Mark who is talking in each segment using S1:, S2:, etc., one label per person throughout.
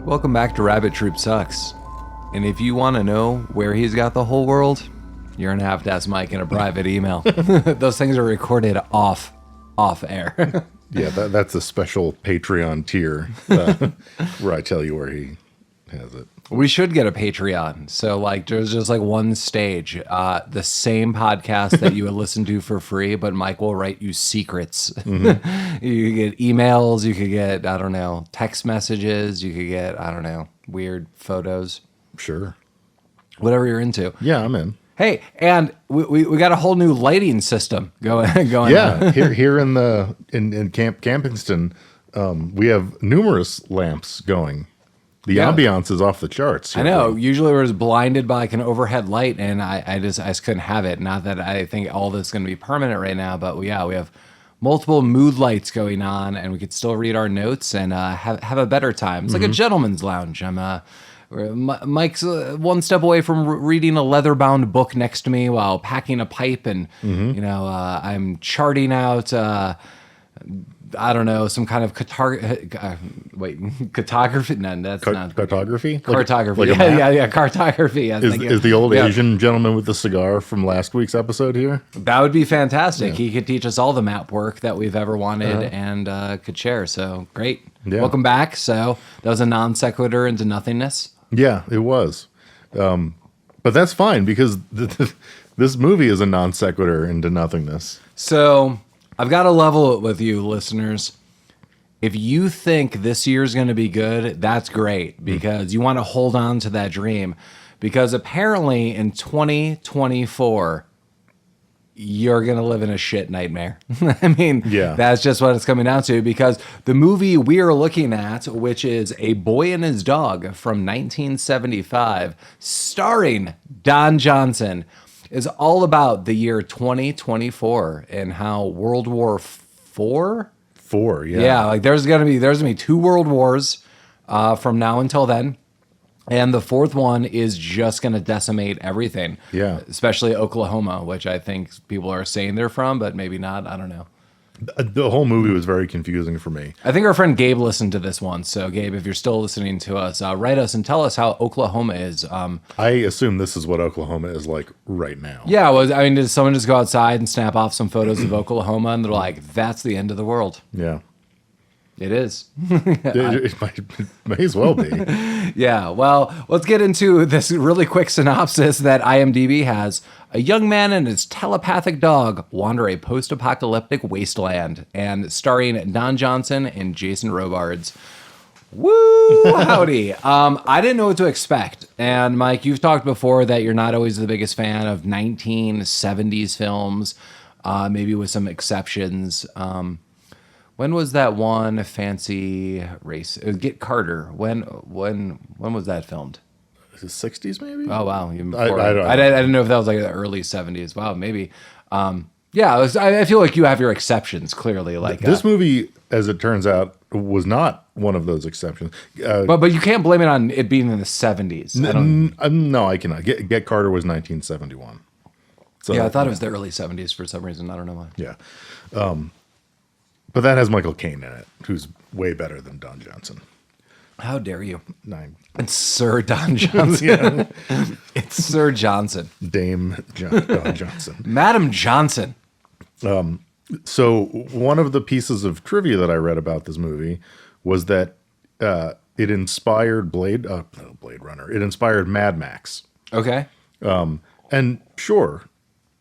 S1: Welcome back to Rabbit Troop Sucks. And if you want to know where he's got the whole world, you're going to have to ask Mike in a private email. Those things are recorded off air.
S2: Yeah, that's a special Patreon tier where I tell you where he has it.
S1: We should get a Patreon. So, there's just one stage. The same podcast that you would listen to for free, but Mike will write you secrets. Mm-hmm. You could get emails. You could get, text messages. You could get, weird photos.
S2: Sure.
S1: Whatever you're into.
S2: Yeah, I'm in.
S1: Hey, and we got a whole new lighting system going.
S2: Yeah, here in Camp Campingston, we have numerous lamps going. The ambiance is off the charts.
S1: I know. Usually we're just blinded by an overhead light, and I just couldn't have it. Not that I think all this is going to be permanent right now, but we have multiple mood lights going on, and we could still read our notes and have a better time. It's like a gentleman's lounge. Mike's one step away from reading a leather-bound book next to me while packing a pipe, and I'm charting out. Some kind of cartography. No, that's not
S2: cartography.
S1: Cartography.
S2: Like
S1: Yeah, cartography.
S2: Is the old Asian gentleman with the cigar from last week's episode here?
S1: That would be fantastic. Yeah. He could teach us all the map work that we've ever wanted and could share. So great. Yeah. Welcome back. So that was a non sequitur into nothingness.
S2: Yeah, it was. But that's fine because this movie is a non sequitur into nothingness.
S1: So I've got to level it with you, listeners. If you think this year's going to be good, that's great because you want to hold on to that dream. Because apparently in 2024, you're going to live in a shit nightmare. That's just what it's coming down to. Because the movie we are looking at, which is A Boy and His Dog from 1975, starring Don Johnson, is all about the year 2024 and how World War IV? Yeah, there's gonna be two world wars from now until then, and the fourth one is just gonna decimate everything.
S2: Yeah,
S1: especially Oklahoma, which I think people are saying they're from, but maybe not. I don't know.
S2: The whole movie was very confusing for me.
S1: I think our friend Gabe listened to this one. So, Gabe, if you're still listening to us, write us and tell us how Oklahoma is.
S2: I assume this is what Oklahoma is like right now.
S1: Yeah, did someone just go outside and snap off some photos of Oklahoma and they're like, that's the end of the world?
S2: Yeah.
S1: It is.
S2: It may as well be.
S1: Yeah, well, let's get into this really quick synopsis that IMDb has. A young man and his telepathic dog wander a post-apocalyptic wasteland, and starring Don Johnson and Jason Robards. Woo! Howdy. I didn't know what to expect. And Mike, you've talked before that you're not always the biggest fan of 1970s films, maybe with some exceptions. When was that one fancy race? Get Carter. When was that filmed?
S2: The 60s, maybe?
S1: Oh, wow. Even before. I didn't know if that was like the early 70s. Wow, maybe. I feel like you have your exceptions, clearly.
S2: This movie, as it turns out, was not one of those exceptions.
S1: But you can't blame it on it being in the 70s.
S2: No, I cannot. Get Carter was 1971. So,
S1: yeah, I thought it was the early 70s for some reason. I don't know why.
S2: Yeah. But that has Michael Caine in it, who's way better than Don Johnson.
S1: How dare you?
S2: It's
S1: Sir Don Johnson. It's Sir Johnson.
S2: Dame Don Johnson.
S1: Madam Johnson.
S2: So one of the pieces of trivia that I read about this movie was that it inspired Blade Runner. It inspired Mad Max.
S1: Okay.
S2: And sure,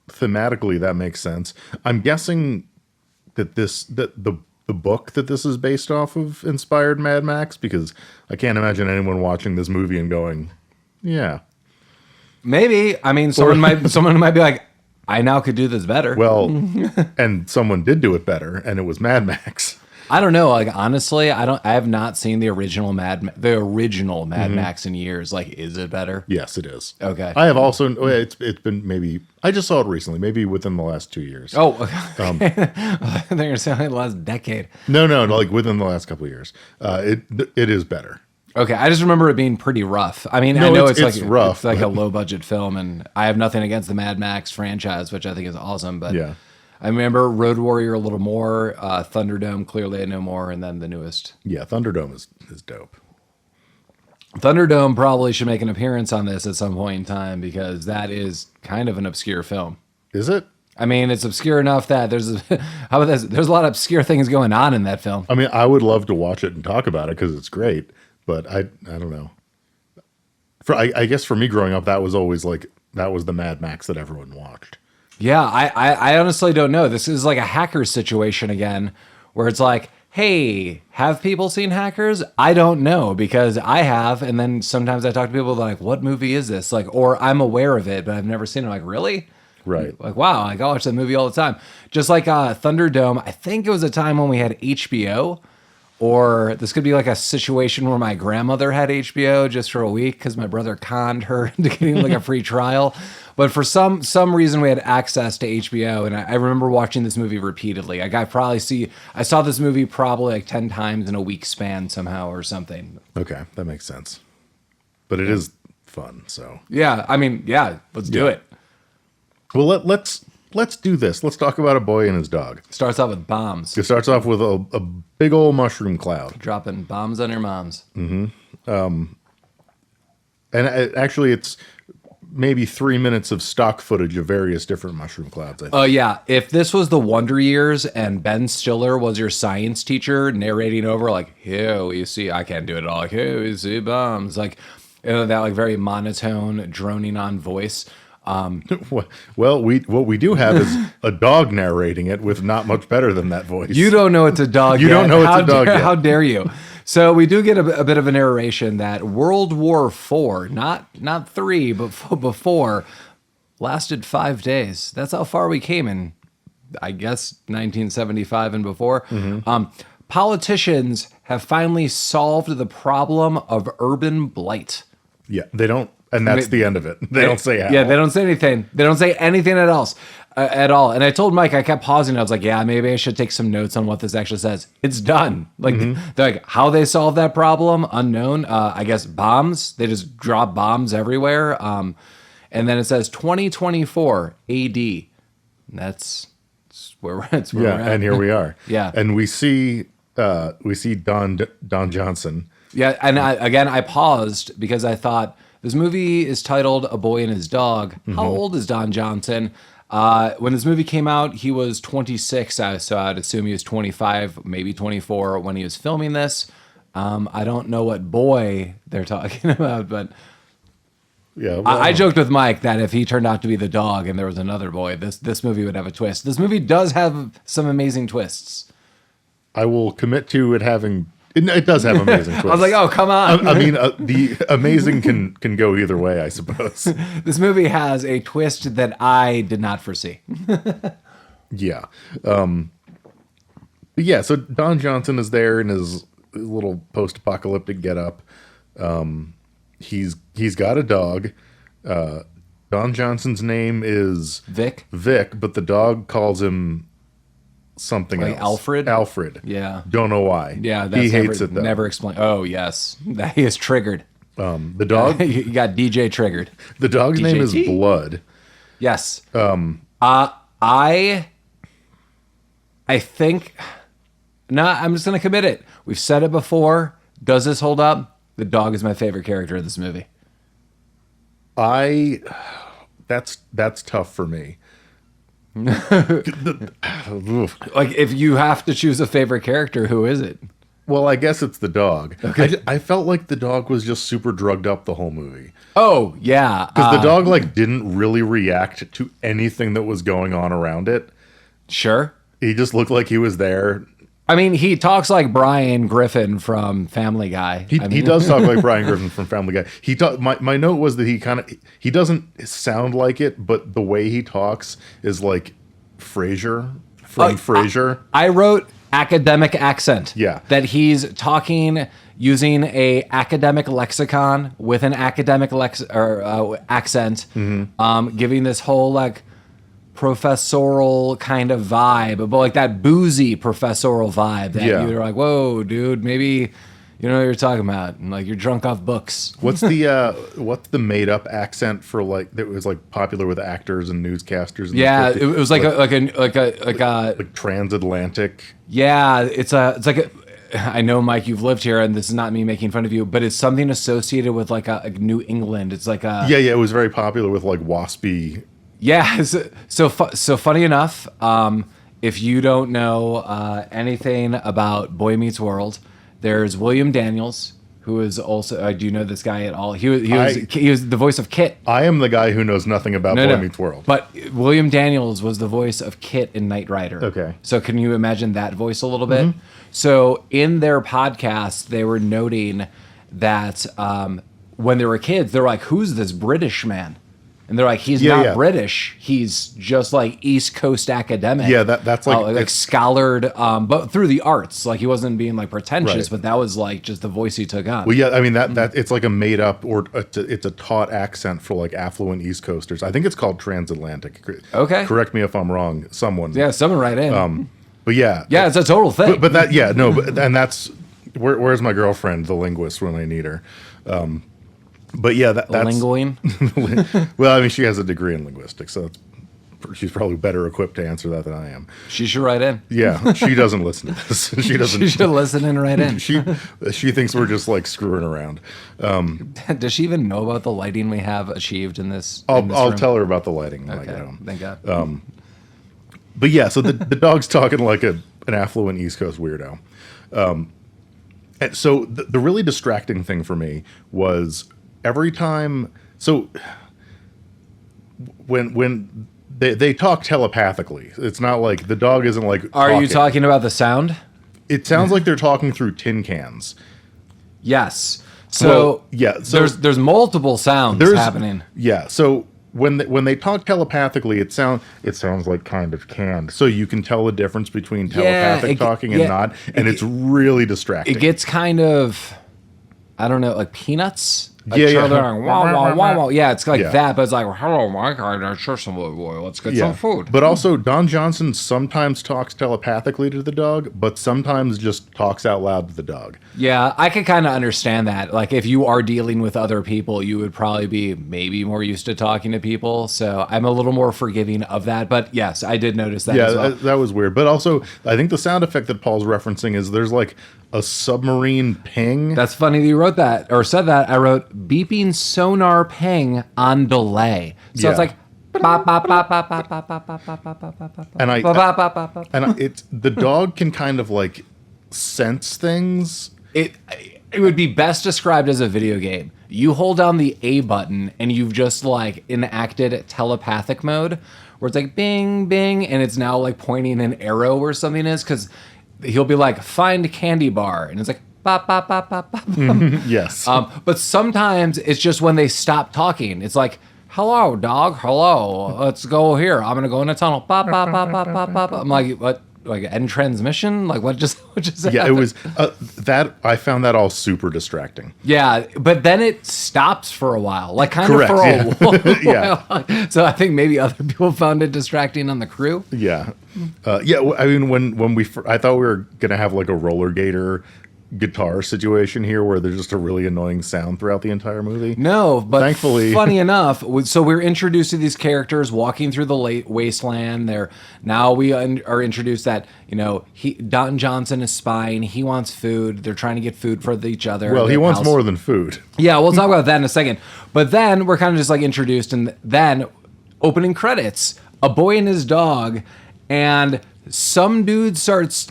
S2: thematically that makes sense. I'm guessing that the book that this is based off of inspired Mad Max, because I can't imagine anyone watching this movie and going, yeah.
S1: Maybe. Someone might be like, I now could do this better.
S2: Well, and someone did do it better, and it was Mad Max.
S1: I don't know. Honestly, I have not seen the original Mad Max in years. Is it better?
S2: Yes, it is.
S1: Okay.
S2: I have also. It's been maybe. I just saw it recently. Maybe within the last 2 years.
S1: Oh, okay. I think you're saying the last decade.
S2: No, within the last couple of years. It is better.
S1: Okay, I just remember it being pretty rough. I know it's
S2: rough.
S1: It's like a low budget film, and I have nothing against the Mad Max franchise, which I think is awesome. But
S2: yeah.
S1: I remember Road Warrior a little more, Thunderdome clearly I know more, and then the newest.
S2: Yeah, Thunderdome is dope.
S1: Thunderdome probably should make an appearance on this at some point in time because that is kind of an obscure film.
S2: Is it?
S1: I mean, it's obscure enough that how about this? There's a lot of obscure things going on in that film.
S2: I mean, I would love to watch it and talk about it because it's great, but I don't know. I guess for me growing up, that was always like that was the Mad Max that everyone watched.
S1: Yeah, I honestly don't know. This is like a hacker situation again, where it's like, hey, have people seen Hackers? I don't know because I have, and then sometimes I talk to people like, what movie is this? Like, or I'm aware of it, but I've never seen it. I'm like, really?
S2: Right.
S1: Like, wow, like, I watch that movie all the time. Just like Thunderdome, I think it was a time when we had HBO, or this could be like a situation where my grandmother had HBO just for a week because my brother conned her into getting like a free trial. But for some reason, we had access to HBO, and I remember watching this movie repeatedly. Like, I saw this movie probably like 10 times in a week span somehow or something.
S2: Okay, that makes sense. But it is fun, so.
S1: Yeah, I mean, yeah, let's do it.
S2: Well, let's do this. Let's talk about a boy and his dog.
S1: Starts off with bombs.
S2: It starts off with a big old mushroom cloud.
S1: Dropping bombs on your moms.
S2: And actually, it's maybe 3 minutes of stock footage of various different mushroom clouds. I think.
S1: Oh, yeah. If this was the Wonder Years and Ben Stiller was your science teacher narrating over, like, here we see, I can't do it all. Like, here we see bombs. Like, that like very monotone, droning on voice.
S2: Well, what we do have is a dog narrating it with not much better than that voice.
S1: You don't know it's a dog
S2: You
S1: yet.
S2: don't know it's a dog yet.
S1: How dare you? So we do get a bit of a narration that World War IV, not 3, but before, lasted 5 days. That's how far we came in, I guess, 1975 and before. Politicians have finally solved the problem of urban blight.
S2: Yeah, they don't, and that's the end of it. They don't say how.
S1: Yeah, they don't say anything. They don't say anything at all. And I told Mike, I kept pausing. I was like, yeah, maybe I should take some notes on what this actually says. It's done. Like, they're like, how they solve that problem, unknown. I guess bombs. They just drop bombs everywhere. And then it says 2024 AD. That's where we're at.
S2: And here we are.
S1: Yeah.
S2: And we see Don Johnson.
S1: Yeah, and I paused because I thought this movie is titled A Boy and His Dog. How old is Don Johnson? When this movie came out, he was 26, so I'd assume he was 25, maybe 24 when he was filming this. I don't know what boy they're talking about, but
S2: Yeah, well,
S1: I joked with Mike that if he turned out to be the dog and there was another boy, this movie would have a twist. This movie does have some amazing twists.
S2: I will commit to it having. It does have amazing twists.
S1: I was like, oh, come on.
S2: I mean, the amazing can go either way, I suppose.
S1: This movie has a twist that I did not foresee.
S2: Yeah. Yeah, so Don Johnson is there in his little post-apocalyptic getup. He's got a dog. Don Johnson's name is
S1: Vic,
S2: but the dog calls him something
S1: like
S2: else.
S1: Alfred.
S2: Yeah. Don't know why.
S1: Yeah,
S2: he hates it though.
S1: Never explained. Oh yes, that he is triggered.
S2: The dog.
S1: You got DJ triggered.
S2: The dog's name is Blood.
S1: Yes. I think. No, I'm just gonna commit it. We've said it before. Does this hold up? The dog is my favorite character of this movie.
S2: That's tough for me.
S1: Like, if you have to choose a favorite character, who is it?
S2: Well, I guess it's the dog.
S1: Okay.
S2: I felt like the dog was just super drugged up the whole movie.
S1: Oh, yeah.
S2: Because the dog didn't really react to anything that was going on around it.
S1: Sure.
S2: He just looked like he was there.
S1: I mean, he talks like Brian Griffin from Family Guy.
S2: He does talk like Brian Griffin from Family Guy. My note was that he doesn't sound like it, but the way he talks is like Frasier from Frasier.
S1: I wrote academic accent.
S2: Yeah.
S1: That he's talking using a academic lexicon with an academic accent, giving this whole like professorial kind of vibe, but like that boozy professorial vibe that you're like, whoa, dude, maybe you know what you're talking about, and like you're drunk off books.
S2: What's the made up accent for like that was like popular with actors and newscasters?
S1: Yeah, it was like a
S2: transatlantic.
S1: yeah, it's like I know, Mike, you've lived here, and this is not me making fun of you, but it's something associated with like a New England. It's like a
S2: Yeah, it was very popular with like waspy.
S1: yeah. So funny enough, if you don't know anything about Boy Meets World, there's William Daniels, who is also. Do you know this guy at all? He was the voice of Kit.
S2: I am the guy who knows nothing about Boy Meets World.
S1: But William Daniels was the voice of Kit in Knight Rider.
S2: Okay.
S1: So can you imagine that voice a little bit? So in their podcast, they were noting that when they were kids, they're like, "Who's this British man?" And they're like, "He's not British. He's just like East Coast academic."
S2: Yeah, that's like
S1: scholared, but through the arts. Like he wasn't being like pretentious, but that was like just the voice he took on.
S2: Well, yeah, I mean that it's like a made up or it's a taught accent for like affluent East Coasters. I think it's called transatlantic.
S1: Okay,
S2: correct me if I'm wrong. Someone
S1: right in.
S2: But yeah,
S1: it's a total thing.
S2: But that and that's where's my girlfriend, the linguist, when I need her. But yeah, that's
S1: linguine.
S2: Well, I mean, she has a degree in linguistics, so she's probably better equipped to answer that than I am.
S1: She should write in.
S2: Yeah, she doesn't listen to this. She doesn't.
S1: She should listen and write in.
S2: She thinks we're just like screwing around.
S1: Does she even know about the lighting we have achieved in this?
S2: I'll tell her about the lighting when I
S1: Okay,
S2: get home.
S1: thank God.
S2: But yeah, so the dog's talking like an affluent East Coast weirdo. And so the really distracting thing for me was every time. So when they talk telepathically, it's not like the dog isn't like.
S1: Are you talking about the sound?
S2: It sounds like they're talking through tin cans.
S1: Yes. So
S2: So
S1: there's multiple sounds happening.
S2: Yeah. So when they talk telepathically, it sounds like kind of canned. So you can tell the difference between telepathic talking and not, and it's really distracting.
S1: It gets kind of, I don't know, like Peanuts. Like
S2: Yeah.
S1: Wah, wah, wah. Yeah, it's like that, but it's like, hello, Mike. I'm sure some boy. Let's get some food.
S2: But also, Don Johnson sometimes talks telepathically to the dog, but sometimes just talks out loud to the dog.
S1: Yeah, I could kind of understand that. Like, if you are dealing with other people, you would probably be maybe more used to talking to people. So I'm a little more forgiving of that. But yes, I did notice that as well.
S2: That was weird. But also, I think the sound effect that Paul's referencing is there's like a submarine ping.
S1: That's funny that you wrote that or said that. I wrote beeping sonar ping on delay. So it's like
S2: and it's the dog can kind of like sense things.
S1: It would be best described as a video game. You hold down the A button and you've just like enacted telepathic mode where it's like bing bing and it's now like pointing an arrow where something is, because he'll be like, find candy bar, and it's like bop bop bop bop bop.
S2: Yes.
S1: But sometimes it's just when they stop talking. It's like, hello, dog. Hello. Let's go here. I'm gonna go in a tunnel. Bop bop bop bop bop bop. I'm like, what? Like end transmission? Like what just happened?
S2: It was that I found that all super distracting.
S1: Yeah, but then it stops for a while, like kind of for a while.
S2: Yeah.
S1: So I think maybe other people found it distracting on the crew.
S2: Yeah. I mean, when I thought we were gonna have like a roller gator guitar situation here where there's just a really annoying sound throughout the entire movie.
S1: No, but
S2: thankfully,
S1: funny enough, so we're introduced to these characters walking through the wasteland. Now we are introduced that, Don Johnson is spying. He wants food. They're trying to get food for each other.
S2: Well, he wants more than food.
S1: Yeah, we'll talk about that in a second. But then we're kind of just like introduced, and then opening credits, a boy and his dog, and some dude starts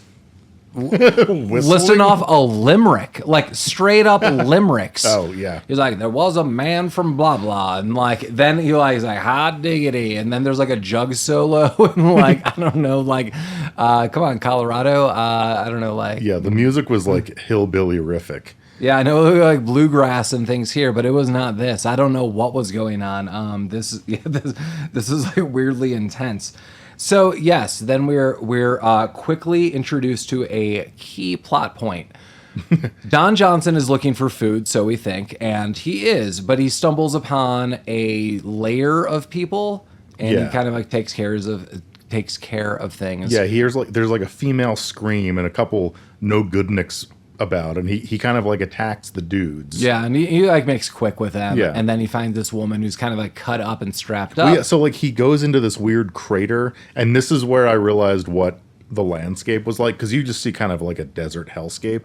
S1: listing off a limerick, like straight up limericks.
S2: Oh yeah.
S1: He's like, there was a man from blah blah, and like then he's like hot diggity, and then there's like a jug solo, and like I don't know, like come on Colorado, I don't know, like
S2: the music was like hillbilly-rific.
S1: Yeah, I know like bluegrass and things here, but it was not this. I don't know what was going on. This is like weirdly intense. So yes, then we're quickly introduced to a key plot point. Don Johnson is looking for food, so we think, and he is, but he stumbles upon a layer of people, and he kind of like takes care of things.
S2: Yeah, there's like a female scream and a couple no goodniks about, and he kind of like attacks the dudes.
S1: Yeah, and he like makes quick with them.
S2: Yeah.
S1: And then he finds this woman who's kind of like cut up and strapped up.
S2: Well, yeah, so like he goes into this weird crater, and this is where I realized what the landscape was like, because you just see kind of like a desert hellscape.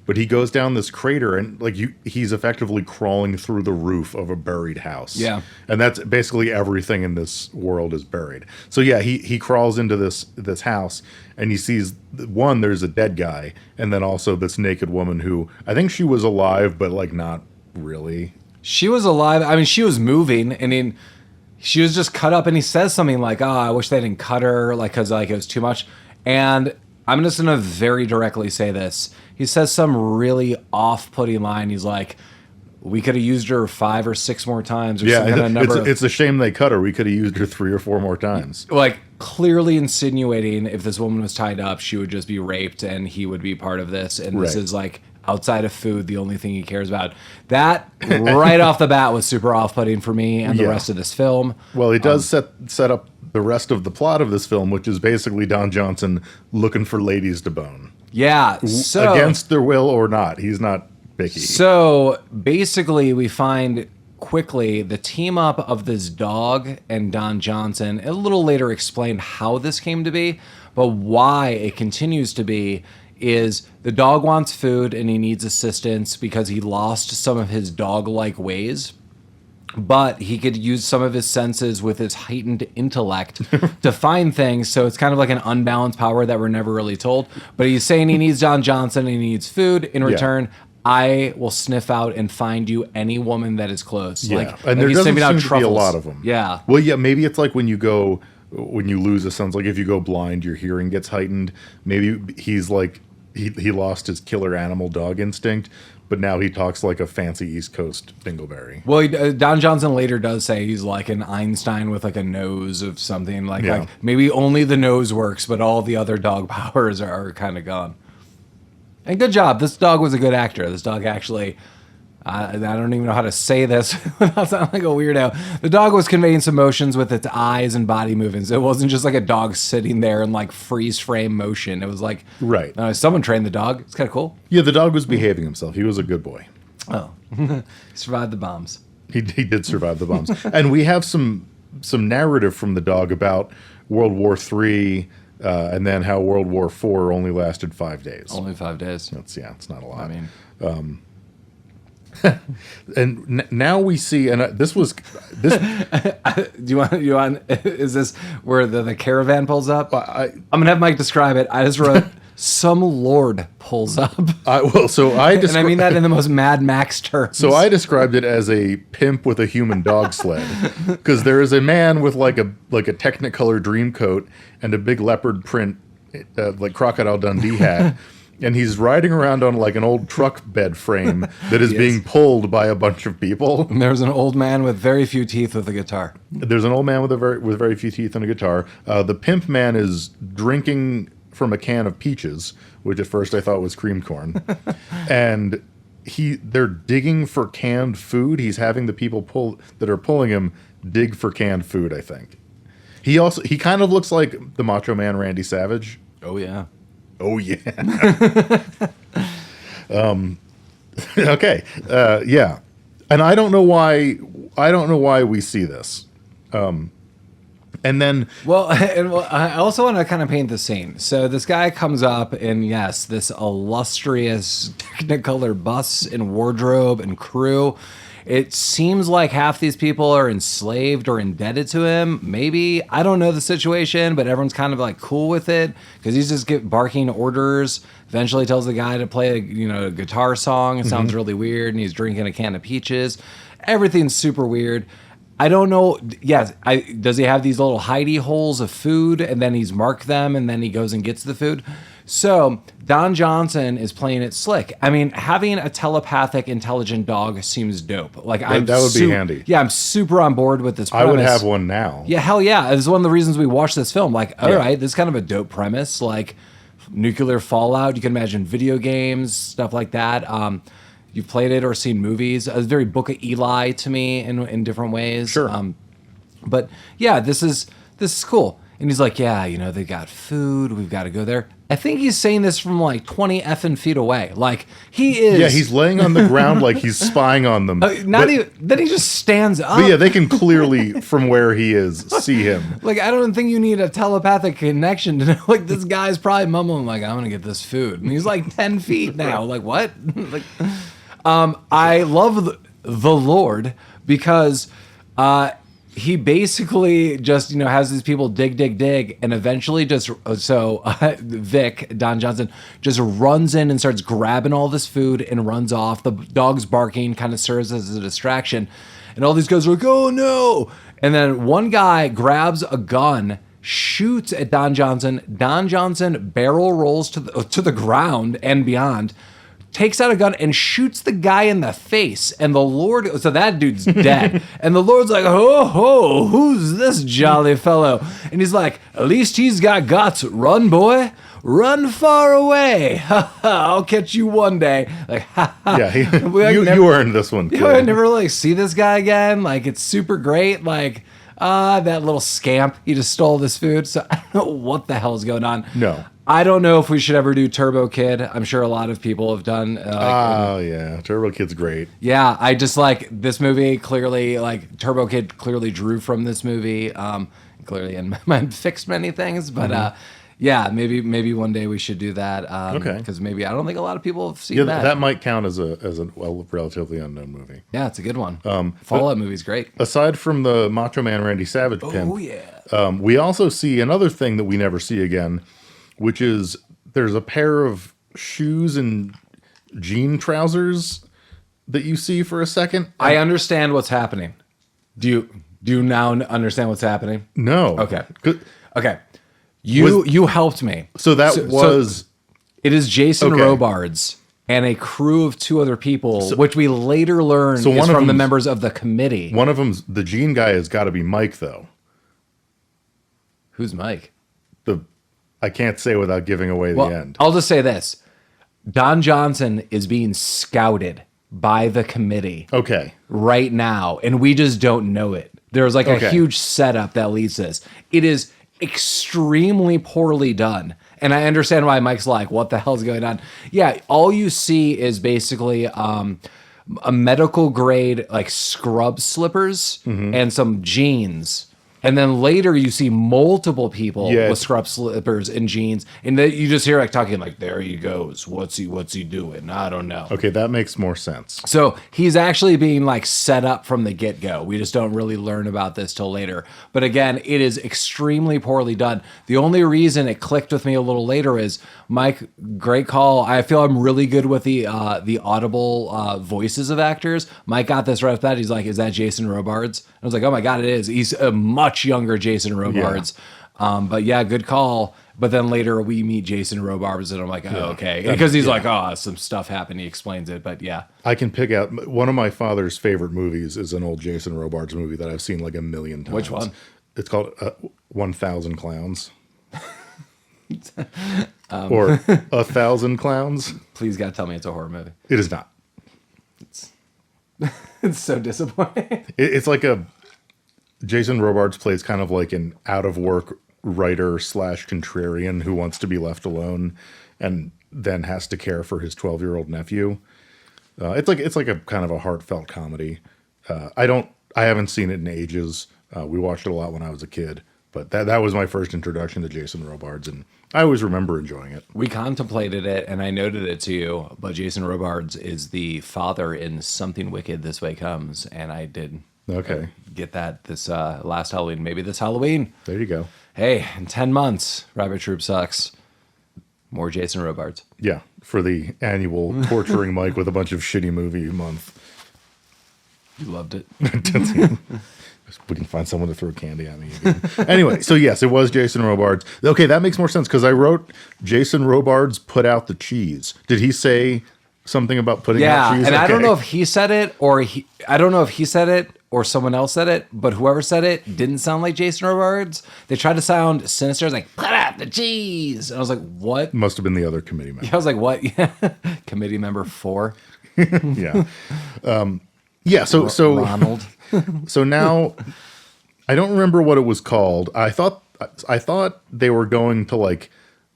S2: But he goes down this crater and like he's effectively crawling through the roof of a buried house.
S1: Yeah.
S2: And that's basically everything in this world is buried. So yeah, he crawls into this house and he sees one, there's a dead guy, and then also this naked woman who I think she was alive, but like not really.
S1: She was alive. I mean, she was moving, and she was just cut up. And he says something like, "Oh, I wish they didn't cut her, like because like it was too much." And I'm just gonna very directly say this. He says some really off-putting line. He's like, "We could have used her 5 or 6 more times." Or some kind of number.
S2: It's a shame they cut her. We could have used her 3 or 4 more times.
S1: Like clearly insinuating if this woman was tied up, she would just be raped, and he would be part of this. And this is like outside of food, the only thing he cares about. That right off the bat was super off-putting for me and the rest of this film.
S2: Well, it does set up the rest of the plot of this film, which is basically Don Johnson looking for ladies to bone.
S1: Yeah, so
S2: against their will or not, he's not picky.
S1: So basically, we find quickly the team up of this dog and Don Johnson. A little later explained how this came to be, but why it continues to be is the dog wants food and he needs assistance because he lost some of his dog-like ways. But he could use some of his senses with his heightened intellect to find things. So it's kind of like an unbalanced power that we're never really told. But he's saying he needs Don Johnson and he needs food. In return, I will sniff out and find you any woman that is close.
S2: Yeah,
S1: like,
S2: and there doesn't seem to be a lot of them.
S1: Yeah.
S2: Well, yeah, maybe it's like when you lose a sense, like if you go blind, your hearing gets heightened. Maybe he's like, he lost his killer animal dog instinct, but now he talks like a fancy East Coast dingleberry.
S1: Well, Don Johnson later does say he's like an Einstein with like a nose of something. Like maybe only the nose works, but all the other dog powers are kind of gone. And good job. This dog was a good actor. This dog actually, I don't even know how to say this without sounding like a weirdo. The dog was conveying some emotions with its eyes and body movements. It wasn't just like a dog sitting there in like freeze frame motion. It was like, someone trained the dog. It's kind of cool.
S2: Yeah, the dog was behaving himself. He was a good boy.
S1: Oh, he survived the bombs.
S2: He did survive the bombs. And we have some narrative from the dog about World War III, and then how World War IV only lasted 5 days.
S1: Only 5 days.
S2: It's not a lot.
S1: I mean,
S2: and now we see, and this was this.
S1: Do you want? Is this where the caravan pulls up? I'm gonna have Mike describe it. I just wrote some lord pulls up.
S2: And I
S1: mean that in the most Mad Max terms.
S2: So I described it as a pimp with a human dog sled, because there is a man with like a Technicolor dream coat and a big leopard print, like Crocodile Dundee hat. And he's riding around on like an old truck bed frame that is being pulled by a bunch of people.
S1: And there's an old man with very few teeth with a guitar.
S2: There's an old man with very few teeth and a guitar. The pimp man is drinking from a can of peaches, which at first I thought was cream corn. And they're digging for canned food. He's having the people that are pulling him dig for canned food, I think. He kind of looks like the Macho Man Randy Savage.
S1: Oh yeah.
S2: Oh yeah. Okay. Yeah. And I don't know why we see this. And then
S1: I also want to kind of paint the scene. So this guy comes up in this illustrious Technicolor bus and wardrobe and crew. It seems like half these people are enslaved or indebted to him. Maybe. I don't know the situation, but everyone's kind of like cool with it because he's just barking orders. Eventually tells the guy to play a guitar song. It sounds really weird, and he's drinking a can of peaches. Everything's super weird. I don't know. Yes, does he have these little hidey holes of food, and then he's marked them, and then he goes and gets the food? So Don Johnson is playing it slick. I mean, having a telepathic, intelligent dog seems dope. Like
S2: that would be handy.
S1: Yeah, I'm super on board with this premise.
S2: I would have one now.
S1: Yeah, hell yeah. It's one of the reasons we watched this film. Like, all right, this is kind of a dope premise. Like nuclear fallout. You can imagine video games, stuff like that. You've played it or seen movies. It's very Book of Eli to me in different ways.
S2: Sure.
S1: But yeah, this is cool. And he's like, yeah, you know, they got food. We've got to go there. I think he's saying this from like 20 effing feet away. Like he is.
S2: Yeah, he's laying on the ground like he's spying on them.
S1: Then he just stands up.
S2: But yeah, they can clearly, from where he is, see him.
S1: Like, I don't think you need a telepathic connection to know, like, this guy's probably mumbling, like, I'm going to get this food. And he's like 10 feet now. Like, what? Like, I love the Lord because he basically just, you know, has these people dig, and eventually just, Vic, Don Johnson, just runs in and starts grabbing all this food and runs off. The dog's barking kind of serves as a distraction. And all these guys are like, oh no. And then one guy grabs a gun, shoots at Don Johnson. Don Johnson barrel rolls to the ground and beyond, takes out a gun and shoots the guy in the face. And the Lord, so that dude's dead. And the Lord's like, ho, ho, who's this jolly fellow? And he's like, at least he's got guts. Run, boy. Run far away. I'll catch you one day. Like,
S2: Yeah, you earned this one, kid.
S1: I never like see this guy again. Like, it's super great. Like, that little scamp, he just stole this food. So I don't know what the hell's going on.
S2: No.
S1: I don't know if we should ever do Turbo Kid. I'm sure a lot of people have done.
S2: Oh, yeah. Turbo Kid's great.
S1: Yeah, I just like this movie clearly, like Turbo Kid clearly drew from this movie. Clearly and fixed many things, but yeah, maybe one day we should do that.
S2: Okay.
S1: Because maybe I don't think a lot of people have seen that.
S2: That might count as a relatively unknown movie.
S1: Yeah, it's a good one. Fallout movie's great.
S2: Aside from the Macho Man Randy Savage pimp,
S1: yeah.
S2: We also see another thing that we never see again, which is there's a pair of shoes and jean trousers that you see for a second.
S1: I understand what's happening. Do you now understand what's happening?
S2: No.
S1: Okay.
S2: Good.
S1: Okay. You helped me.
S2: So that was...
S1: It is Jason
S2: Okay.
S1: Robards and a crew of two other people, which we later learn is from the members of the committee.
S2: One of them's... The jean guy has got to be Mike, though.
S1: Who's Mike?
S2: I can't say without giving away the end.
S1: I'll just say this. Don Johnson is being scouted by the committee right now, and we just don't know it. There's like a huge setup that leads to this. It is extremely poorly done. And I understand why Mike's like, what the hell's going on? Yeah, all you see is basically a medical grade like scrub slippers and some jeans. And then later you see multiple people with scrub slippers and jeans, and then you just hear like talking like, "There he goes. What's he doing? I don't know."
S2: Okay, that makes more sense.
S1: So he's actually being like set up from the get-go. We just don't really learn about this till later. But again, it is extremely poorly done. The only reason it clicked with me a little later is Mike, great call. I feel I'm really good with the audible voices of actors. Mike got this right off that. He's like, "Is that Jason Robards?" I was like, "Oh my God, it is." He's a much younger Jason Robards. Yeah. But yeah, good call. But then later we meet Jason Robards and I'm like, oh, okay. Because he's like, oh, some stuff happened. He explains it. But yeah.
S2: I can pick out one of my father's favorite movies is an old Jason Robards movie that I've seen like 1,000,000 times.
S1: Which one?
S2: It's called 1,000 Clowns. Or 1,000 Clowns.
S1: Please God, tell me it's a horror movie.
S2: It is not.
S1: It's so disappointing.
S2: It's like Jason Robards plays kind of like an out of work writer / contrarian who wants to be left alone and then has to care for his 12-year-old nephew. It's like a kind of a heartfelt comedy. I haven't seen it in ages. We watched it a lot when I was a kid, but that was my first introduction to Jason Robards, and I always remember enjoying it.
S1: We contemplated it, and I noted it to you, but Jason Robards is the father in Something Wicked This Way Comes, and I did get that this last Halloween, maybe this Halloween.
S2: There you go.
S1: Hey, in 10 months, Rabbit Troop sucks. More Jason Robards.
S2: Yeah, for the annual torturing Mike with a bunch of shitty movie month.
S1: You loved it.
S2: We can find someone to throw candy at me again. Anyway, so yes, it was Jason Robards. Okay, that makes more sense because I wrote Jason Robards put out the cheese. Did he say something about putting out cheese?
S1: Yeah, and I don't know if he said it or someone else said it, but whoever said it didn't sound like Jason Robards. They tried to sound sinister. I was like, put out the cheese. And I was like, what?
S2: Must have been the other committee member.
S1: Yeah, I was like, what? Committee member 4?
S2: Yeah. Yeah, so
S1: Ronald.
S2: So now I don't remember what it was called. I thought I thought they were going to like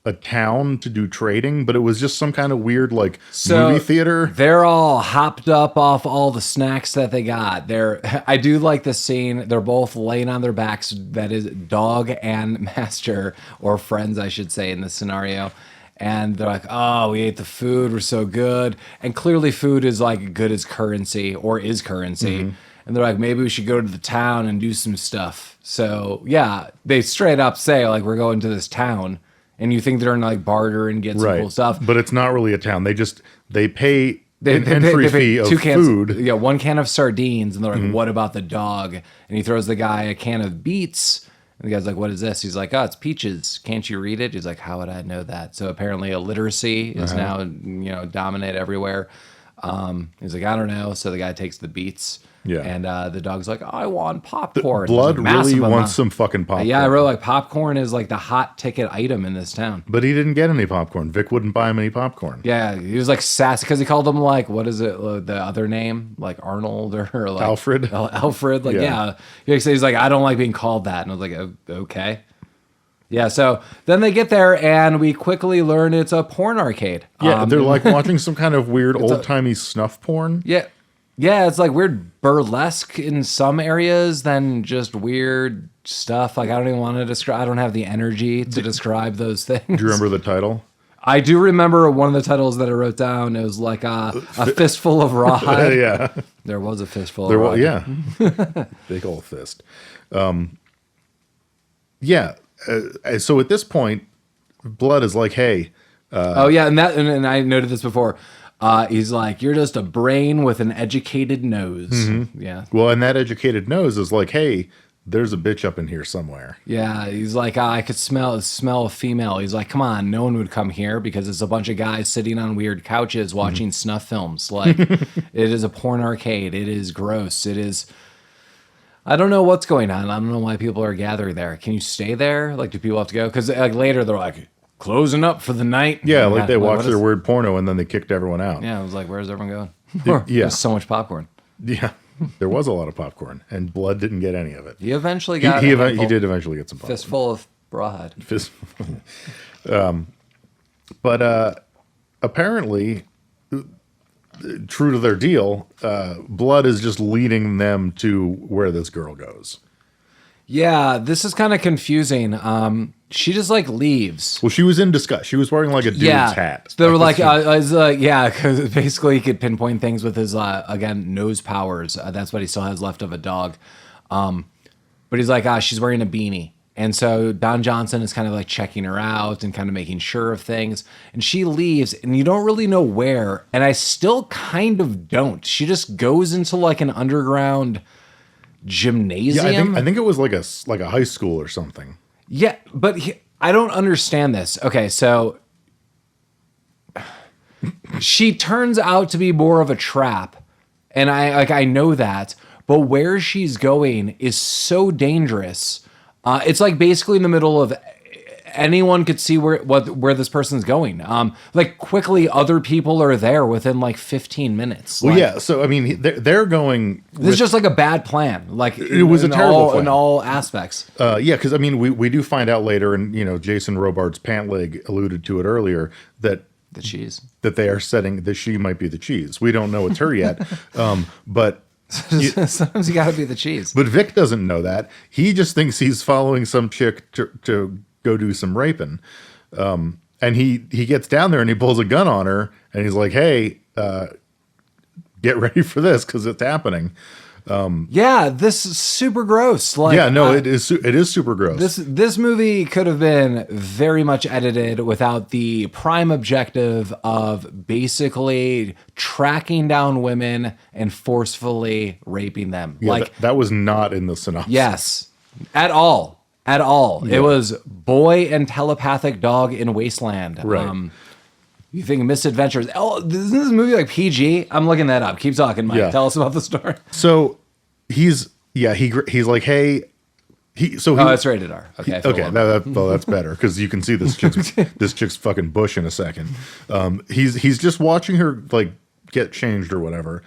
S2: a town to do trading, but it was just some kind of weird like movie theater.
S1: They're all hopped up off all the snacks that they got. I do like the scene. They're both laying on their backs. That is dog and master, or friends, I should say, in this scenario. And they're like, oh, we ate the food. We're so good. And clearly food is like good as currency, or is currency. Mm-hmm. And they're like, maybe we should go to the town and do some stuff. So yeah, they straight up say like, we're going to this town. And you think they're going to like barter and get some cool stuff.
S2: But it's not really a town. They pay an entry fee of food.
S1: Yeah, 1 can of sardines. And they're like, what about the dog? And he throws the guy a can of beets. And the guy's like, what is this? He's like, oh, it's peaches. Can't you read it? He's like, how would I know that? So apparently illiteracy is now, dominate everywhere. He's like, I don't know. So the guy takes the beets.
S2: Yeah.
S1: And the dog's like, I want popcorn.
S2: Blood really wants some fucking popcorn.
S1: Yeah, I really like popcorn is like the hot ticket item in this town.
S2: But he didn't get any popcorn. Vic wouldn't buy him any popcorn.
S1: Yeah, he was like sassy because he called him like, what is it, the other name? Like Arnold or like
S2: Alfred?
S1: Alfred. Like, yeah. He's like, I don't like being called that. And I was like, oh, okay. Yeah, so then they get there, and we quickly learn it's a porn arcade.
S2: Yeah, they're like watching some kind of weird old-timey snuff porn.
S1: Yeah. Yeah, it's like weird burlesque in some areas, then just weird stuff. Like, I don't even want to describe, I don't have the energy to describe those things.
S2: Do you remember the title?
S1: I do remember one of the titles that I wrote down. It was like a fistful of rawhide.
S2: Yeah.
S1: There was a fistful of rawhide.
S2: Yeah. Big old fist. Yeah. So at this point, Blood is like, hey.
S1: And I noted this before. He's like, you're just a brain with an educated nose. Mm-hmm. Yeah.
S2: Well, and that educated nose is like, hey, there's a bitch up in here somewhere.
S1: Yeah. He's like, I could smell a female. He's like, come on, no one would come here because it's a bunch of guys sitting on weird couches watching snuff films. Like, it is a porn arcade. It is gross. It is. I don't know what's going on. I don't know why people are gathering there. Can you stay there? Like, do people have to go? Because like later they're like, closing up for the night.
S2: Yeah, like they watched their weird porno and then they kicked everyone out.
S1: Yeah, I was like, where's everyone going? There's so much popcorn.
S2: Yeah, there was a lot of popcorn, and Blood didn't get any of it.
S1: He eventually got
S2: he did eventually get some popcorn.
S1: Fistful of rawhide.
S2: But apparently, true to their deal, Blood is just leading them to where this girl goes.
S1: Yeah, this is kind of confusing. She just like leaves.
S2: Well, she was in disguise. She was wearing like a dude's hat.
S1: So they were like, because basically he could pinpoint things with his again nose powers. That's what he still has left of a dog. But he's like, she's wearing a beanie, and so Don Johnson is kind of like checking her out and kind of making sure of things. And she leaves, and you don't really know where. And I still kind of don't. She just goes into like an underground gymnasium.
S2: Yeah, I think it was like a high school or something.
S1: Yeah, but I don't understand this. Okay, so she turns out to be more of a trap, and I know that. But where she's going is so dangerous. It's like basically in the middle of. Anyone could see where this person's going. Like quickly, other people are there within like 15 minutes.
S2: Well, yeah. So I mean, they're going.
S1: This is just like a bad plan. Like
S2: it was a terrible plan
S1: in all aspects.
S2: Yeah, because I mean, we do find out later, and Jason Robards' pant leg alluded to it earlier that
S1: the cheese
S2: that they are setting that she might be the cheese. We don't know it's her yet, but.
S1: Sometimes you got to be the cheese.
S2: But Vic doesn't know that. He just thinks he's following some chick to go do some raping. And he gets down there and he pulls a gun on her and he's like, hey, get ready for this because it's happening.
S1: Yeah, this is super gross. Like,
S2: yeah, no, it is super gross.
S1: This movie could have been very much edited without the prime objective of basically tracking down women and forcefully raping them.
S2: Yeah,
S1: like
S2: that was not in the synopsis.
S1: Yes, at all. Yeah. It was boy and telepathic dog in wasteland.
S2: Right.
S1: You think misadventures? Oh, isn't this movie like PG? I'm looking that up. Keep talking, Mike. Yeah. Tell us about the story.
S2: So he's like, hey,
S1: it's rated R. Okay.
S2: Okay. That's better because you can see this chick's fucking bush in a second. He's just watching her like get changed or whatever,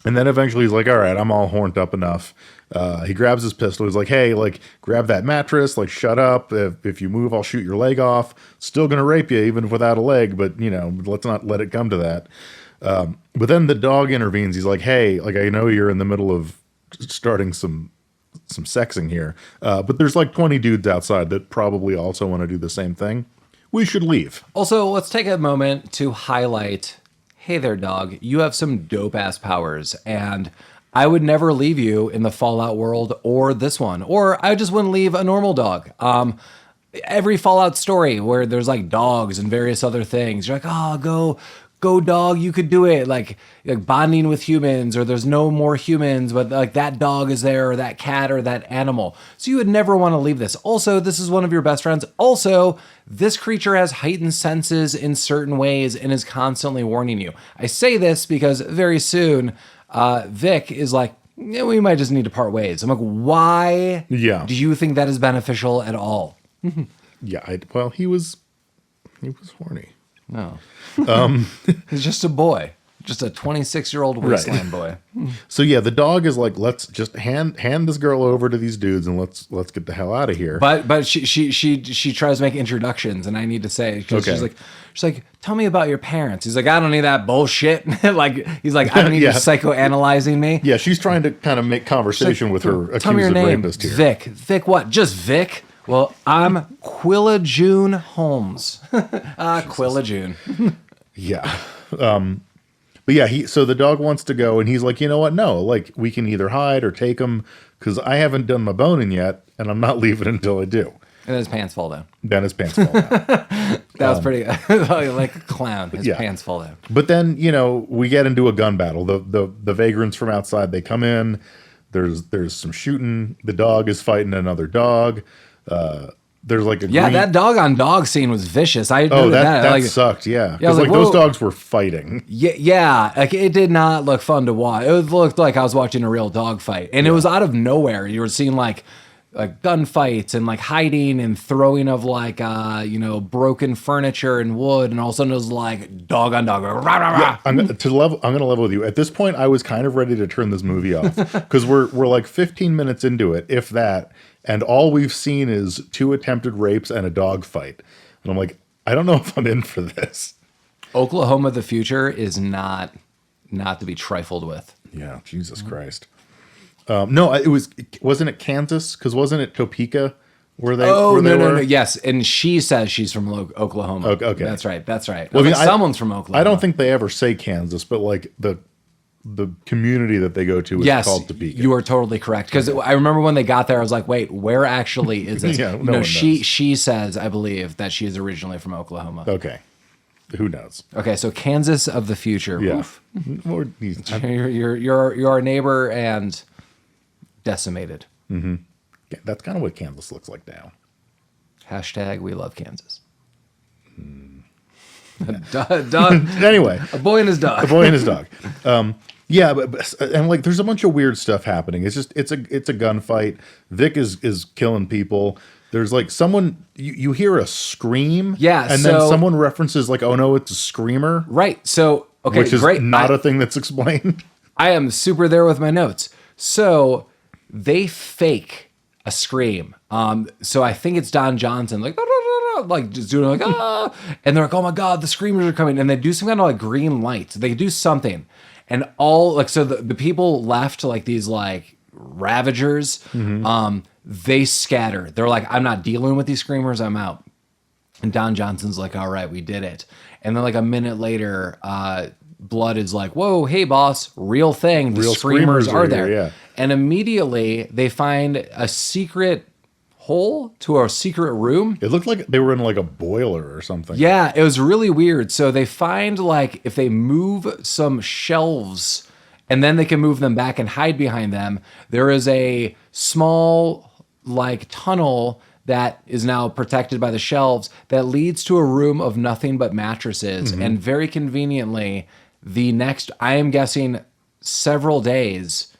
S2: And then eventually he's like, all right, I'm all horned up enough. He grabs his pistol. He's like, hey, like, grab that mattress. Like, shut up. If you move, I'll shoot your leg off. Still going to rape you, even without a leg. But, let's not let it come to that. But then the dog intervenes. He's like, hey, like, I know you're in the middle of starting some sexing here. But there's like 20 dudes outside that probably also want to do the same thing. We should leave.
S1: Also, let's take a moment to highlight, hey there, dog, you have some dope-ass powers, and I would never leave you in the Fallout world or this one, or I just wouldn't leave a normal dog. Every Fallout story where there's like dogs and various other things, you're like, oh, go dog, you could do it. Like bonding with humans, or there's no more humans, but like that dog is there, or that cat, or that animal. So you would never want to leave this. Also, this is one of your best friends. Also, this creature has heightened senses in certain ways and is constantly warning you. I say this because very soon, Vic is like, yeah, we might just need to part ways. I'm like, why do you think that is beneficial at all?
S2: Yeah, well, he was horny.
S1: No. He's just a boy. Just a 26-year-old wasteland boy.
S2: So yeah, the dog is like, let's just hand this girl over to these dudes and let's get the hell out of here.
S1: But she tries to make introductions, and I need to say, she's like, tell me about your parents. He's like, I don't need that bullshit. He's like, I don't need you psychoanalyzing me.
S2: Yeah, she's trying to kind of make conversation with her accused
S1: tell me your name.
S2: Rapist here.
S1: Vic. Vic what? Just Vic? Well, I'm Quilla June Holmes. Quilla June.
S2: Yeah. But yeah, so the dog wants to go, and he's like, you know what? No, like, we can either hide or take him, because I haven't done my boning yet, and I'm not leaving until I do.
S1: And his pants fall down.
S2: Then his pants fall down.
S1: That was pretty like a clown. His pants fall down.
S2: But then, we get into a gun battle. The vagrants from outside, they come in. There's some shooting. The dog is fighting another dog. There's like a
S1: that dog on dog scene was vicious. I noted that
S2: like, sucked. Yeah, because
S1: like
S2: those dogs were fighting.
S1: Yeah, like it did not look fun to watch. It looked like I was watching a real dog fight, and it was out of nowhere. You were seeing like gunfights and like hiding and throwing of like broken furniture and wood, and all of a sudden it was like dog on dog. Rah, rah, rah.
S2: Yeah, I'm gonna level with you. At this point, I was kind of ready to turn this movie off because we're like 15 minutes into it, if that. And all we've seen is 2 attempted rapes and a dog fight. And I'm like, I don't know if I'm in for this.
S1: Oklahoma, the future is not to be trifled with.
S2: Yeah, Jesus Christ. No, wasn't it Kansas? Because wasn't it Topeka?
S1: No. Yes, and she says she's from Oklahoma.
S2: Okay.
S1: That's right.
S2: Well,
S1: like someone's from Oklahoma.
S2: I don't think they ever say Kansas, but like the community that they go to is called Topeka.
S1: You are totally correct. Because I remember when they got there, I was like, wait, where actually is this? She says, I believe, that she is originally from Oklahoma.
S2: Okay. Who knows?
S1: Okay, so Kansas of the future.
S2: Yeah.
S1: You're our neighbor and decimated.
S2: Mm-hmm. Yeah, that's kind of what Kansas looks like now.
S1: # we love Kansas.
S2: Anyway,
S1: a boy and his dog.
S2: Yeah, and like there's a bunch of weird stuff happening. It's a gunfight. Vic is killing people. There's like someone you hear a scream.
S1: Yeah,
S2: and then someone references like, oh no, it's a screamer.
S1: Right. So okay,
S2: which is
S1: great.
S2: Not a thing that's explained.
S1: I am super there with my notes. So they fake a scream. So I think it's Don Johnson like just doing like and they're like, oh my god, the screamers are coming, and they do some kind of like green light. They do something, and all like so the people left like these like ravagers. Mm-hmm. They scatter. They're like, I'm not dealing with these screamers. I'm out. And Don Johnson's like, all right, we did it. And then like a minute later, Blood is like, whoa, hey boss, real thing. The screamers are there.
S2: Here, yeah.
S1: And immediately they find a secret hole to a secret room.
S2: It looked like they were in like a boiler or something.
S1: Yeah, it was really weird. So they find like if they move some shelves and then they can move them back and hide behind them, there is a small like tunnel that is now protected by the shelves that leads to a room of nothing but mattresses. Mm-hmm. And very conveniently, the next, I am guessing several days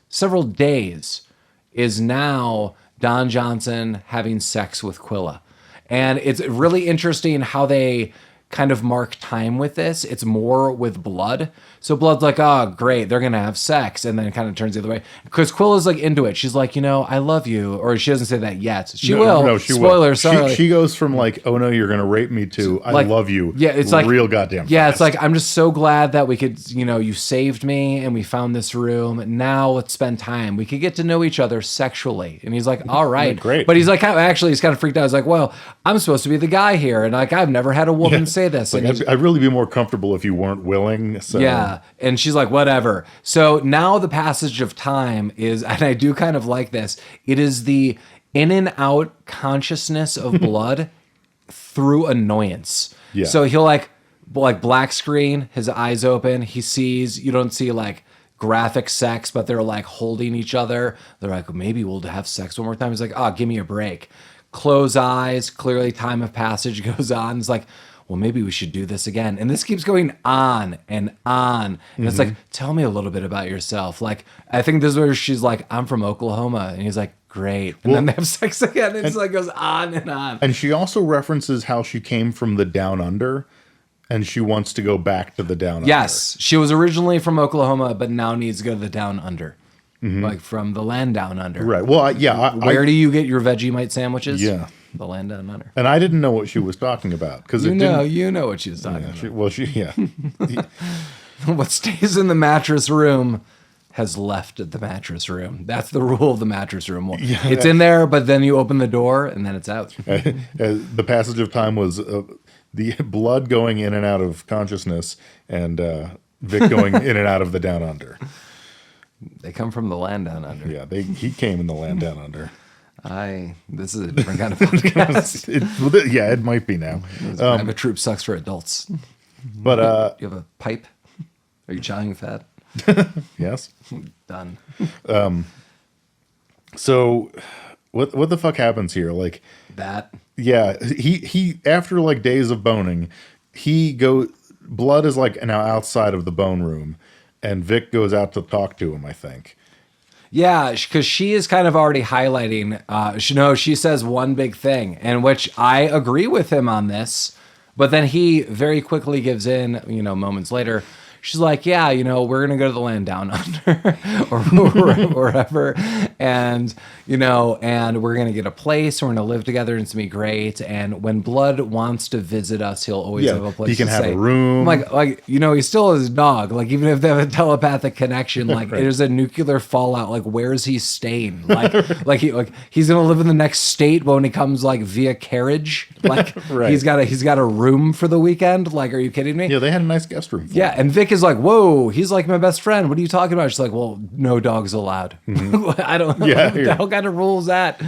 S1: is now Don Johnson having sex with Quilla. And it's really interesting how they kind of mark time with this. It's more with Blood. So Blood's like, oh, great, they're going to have sex. And then it kind of turns the other way. Because Quilla's like into it. She's like, I love you. Or she doesn't say that yet. She will.
S2: No, she
S1: Spoiler,
S2: will.
S1: sorry.
S2: She goes from like, oh no, you're going to rape me to I love you.
S1: Yeah, it's like
S2: real goddamn
S1: Yeah,
S2: fast.
S1: it's like, I'm just so glad that we could, you saved me and we found this room. Now let's spend time. We could get to know each other sexually. And he's like, all right.
S2: Great.
S1: But he's like, he's kind of freaked out. He's like, well, I'm supposed to be the guy here. And like, I've never had a woman say this.
S2: Like,
S1: And
S2: I'd really be more comfortable if you weren't willing. So.
S1: yeah. And she's like, whatever. So now the passage of time is, and I do kind of like this, it is the in and out consciousness of Blood through annoyance.
S2: Yeah.
S1: So he'll like black screen, his eyes open, he sees, you don't see like graphic sex, but they're like holding each other. They're like, maybe we'll have sex one more time. He's like, oh, give me a break. Close eyes, clearly time of passage goes on. It's like, well, maybe we should do this again. And this keeps going on and on. And it's like, tell me a little bit about yourself. Like, I think this is where she's like, I'm from Oklahoma. And he's like, great. And then they have sex again. And it's like goes on and on.
S2: And she also references how she came from the down under and she wants to go back to the down under.
S1: Yes. She was originally from Oklahoma, but now needs to go to the down under. Like from the land down under.
S2: Right. Well,
S1: Where do you get your Vegemite sandwiches?
S2: Yeah.
S1: The land down under.
S2: And I didn't know what she was talking about because
S1: You know what she was talking about. What stays in the mattress room has left the mattress room. That's the rule of the mattress room. It's in there, but then you open the door and then it's out.
S2: The passage of time was the Blood going in and out of consciousness and Vic going in and out of the down under.
S1: They come from the land down under.
S2: Yeah, he came in the land down under.
S1: This is a different kind of podcast.
S2: It might be now.
S1: I'm a Troop sucks for adults.
S2: But
S1: You have a pipe? Are you chowing fat?
S2: yes.
S1: Done.
S2: So what the fuck happens here? Like
S1: That.
S2: yeah, he after like days of boning, Blood is like now outside of the bone room, and Vic goes out to talk to him, I think.
S1: Yeah, because she is kind of already highlighting. She says one big thing, and which I agree with him on this. But then he very quickly gives in. Moments later, she's like, "Yeah, we're gonna go to the land down under, or wherever, and and we're gonna get a place. We're gonna live together, and it's gonna be great. And when Blood wants to visit us, he'll always have a place.
S2: He can
S1: to
S2: have
S1: stay.
S2: a room.
S1: He's still his dog. Like even if they have a telepathic connection, like
S2: Right.
S1: there's a nuclear fallout. Like where's he staying? He's gonna live in the next state when he comes like via carriage. Like
S2: Right.
S1: he's got a room for the weekend. Like, are you kidding me?
S2: Yeah, they had a nice guest room.
S1: Yeah, and Vic is like, whoa, he's like my best friend. What are you talking about? She's like, well, no dogs allowed. I don't know.
S2: Yeah,
S1: What kind of rule is that?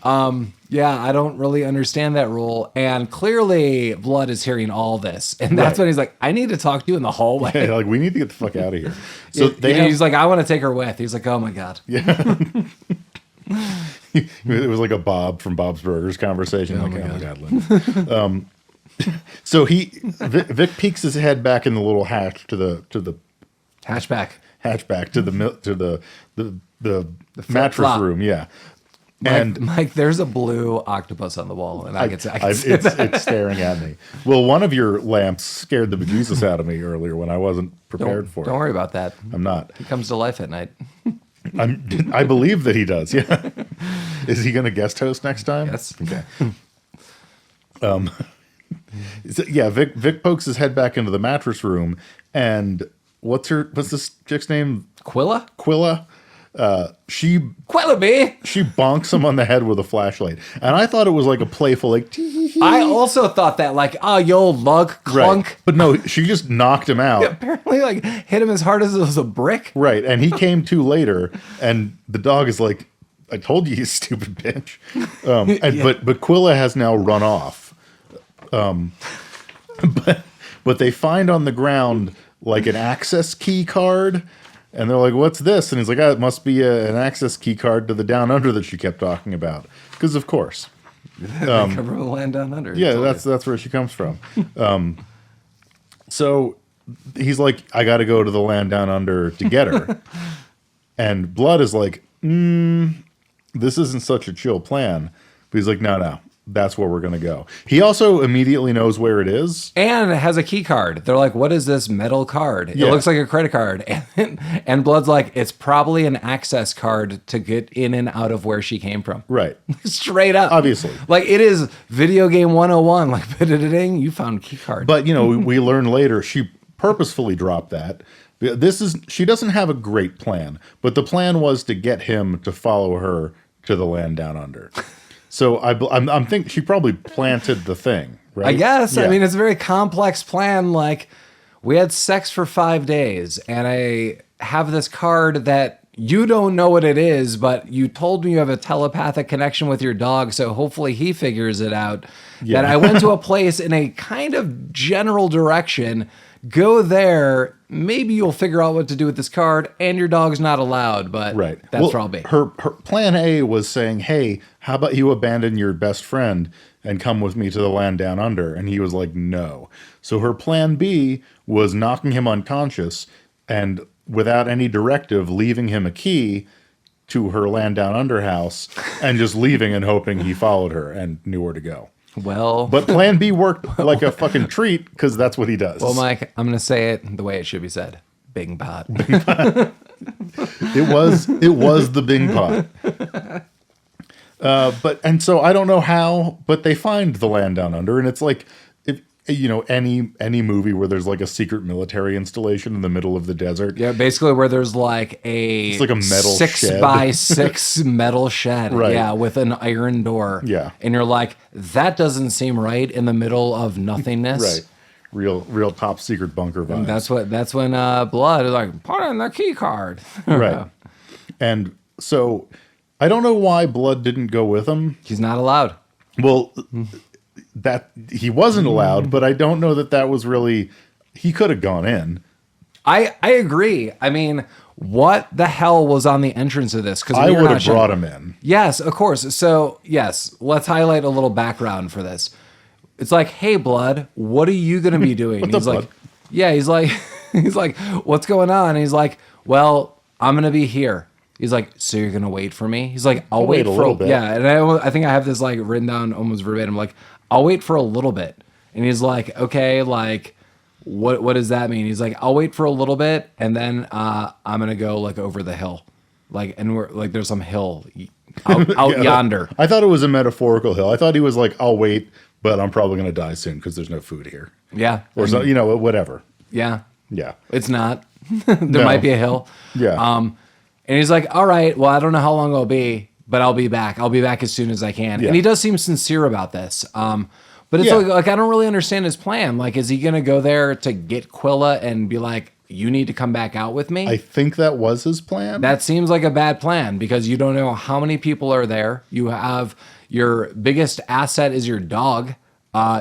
S1: I don't really understand that rule. And clearly Blood is hearing all this. And that's
S2: Right.
S1: when he's like, I need to talk to you in the hallway.
S2: Yeah, like we need to get the fuck out of here. So
S1: He's like, I want to take her with. He's like, oh my God.
S2: Yeah. It was like a Bob from Bob's Burgers conversation.
S1: Oh
S2: like,
S1: my
S2: oh my God, Lynn. So Vic peeks his head back in the little hatch to the
S1: Hatchback.
S2: hatchback to the mattress
S1: flop.
S2: room. Yeah. And
S1: Mike, there's a blue octopus on the wall, and I can see
S2: it's staring at me. Well, one of your lamps scared the bejesus out of me earlier when I wasn't prepared for
S1: Don't
S2: it.
S1: worry about that.
S2: I'm not.
S1: He comes to life at night.
S2: I believe that he does. Yeah. Is he going to guest host next time?
S1: Yes.
S2: Okay. Vic pokes his head back into the mattress room, and what's this chick's name?
S1: Quilla?
S2: Quilla. She
S1: Quillaby!
S2: bonks him on the head with a flashlight, and I thought it was like a playful like. Tee-hee-hee.
S1: I also thought that, like, oh, you old lug clunk.
S2: Right. But no, she just knocked him out.
S1: Apparently, like, hit him as hard as it was a brick.
S2: Right, and he came to later, and the dog is like, "I told you, you stupid bitch." But Quilla has now run off. But they find on the ground like an access key card, and they're like, "What's this?" And he's like, "It must be an access key card to the down under that she kept talking about." Because of course,
S1: They come from the land down under.
S2: yeah, that's where she comes from. So he's like, "I got to go to the land down under to get her," and Blood is like, "This isn't such a chill plan." But he's like, "No, that's where we're going to go. He also immediately knows where it is.
S1: And it has a key card. They're like, what is this metal card?
S2: Yeah.
S1: It looks like a credit card. And Blood's like, it's probably an access card to get in and out of where she came from.
S2: Right.
S1: Straight up.
S2: Obviously.
S1: Like, it is video game 101. Like, ding, you found key card.
S2: But, we learn later she purposefully dropped that. She doesn't have a great plan, but the plan was to get him to follow her to the land down under. So I'm thinking she probably planted the thing, right?
S1: I guess.
S2: Yeah.
S1: I mean, it's a very complex plan. Like, we had sex for 5 days, and I have this card that you don't know what it is, but you told me you have a telepathic connection with your dog, so hopefully he figures it out.
S2: Yeah.
S1: That I went to a place in a kind of general direction. Go there. Maybe you'll figure out what to do with this card, and your dog's not allowed, but
S2: Right.
S1: that's where I'll be.
S2: Her plan A was saying, hey, how about you abandon your best friend and come with me to the land down under? And he was like, no. So her plan B was knocking him unconscious and without any directive, leaving him a key to her land down under house and just leaving and hoping he followed her and knew where to go.
S1: Well,
S2: But plan B worked like a fucking treat because that's what he does.
S1: well, Mike, I'm going to say it the way it should be said. Bing bot.
S2: It was the Bing pot. And so I don't know how, but they find the land down under, and it's like, if any movie where there's like a secret military installation in the middle of the desert.
S1: Yeah, basically where there's like
S2: It's like a metal
S1: 6
S2: shed.
S1: by 6 metal shed.
S2: Right.
S1: Yeah, with an iron door.
S2: Yeah.
S1: And you're like, that doesn't seem right in the middle of nothingness.
S2: Right. Real top secret bunker vibes.
S1: That's when Blood is like, put in the key card.
S2: Right. And so I don't know why Blood didn't go with him.
S1: He's not allowed.
S2: Well, that he wasn't allowed, but I don't know that was really, he could have gone in.
S1: I agree. I mean, what the hell was on the entrance of this? Because
S2: I would have brought him in.
S1: Yes, of course. So, yes, let's highlight a little background for this. It's like, hey, Blood, what are you going to be doing?
S2: What's up,
S1: like,
S2: Blood?
S1: yeah, he's like, what's going on? And he's like, well, I'm going to be here. He's like, so you're going to wait for me? He's like, I'll wait
S2: a
S1: for
S2: little bit.
S1: Yeah, and I think I have this like written down almost verbatim. Like, I'll wait for a little bit. And he's like, okay, like, what does that mean? He's like, I'll wait for a little bit, and then I'm going to go like over the hill. Like, and we're like, there's some hill out yonder.
S2: I thought it was a metaphorical hill. I thought he was like, I'll wait, but I'm probably going to die soon because there's no food here.
S1: Yeah.
S2: Or so, whatever.
S1: Yeah.
S2: Yeah.
S1: It's not. There might be a hill.
S2: Yeah.
S1: And he's like, all right, well, I don't know how long I'll be, but I'll be back. I'll be back as soon as I can.
S2: Yeah.
S1: And he does seem sincere about this. But it's
S2: Yeah.
S1: like I don't really understand his plan. Like, is he going to go there to get Quilla and be like, you need to come back out with me?
S2: I think that was his plan.
S1: That seems like a bad plan because you don't know how many people are there. You have your biggest asset is your dog.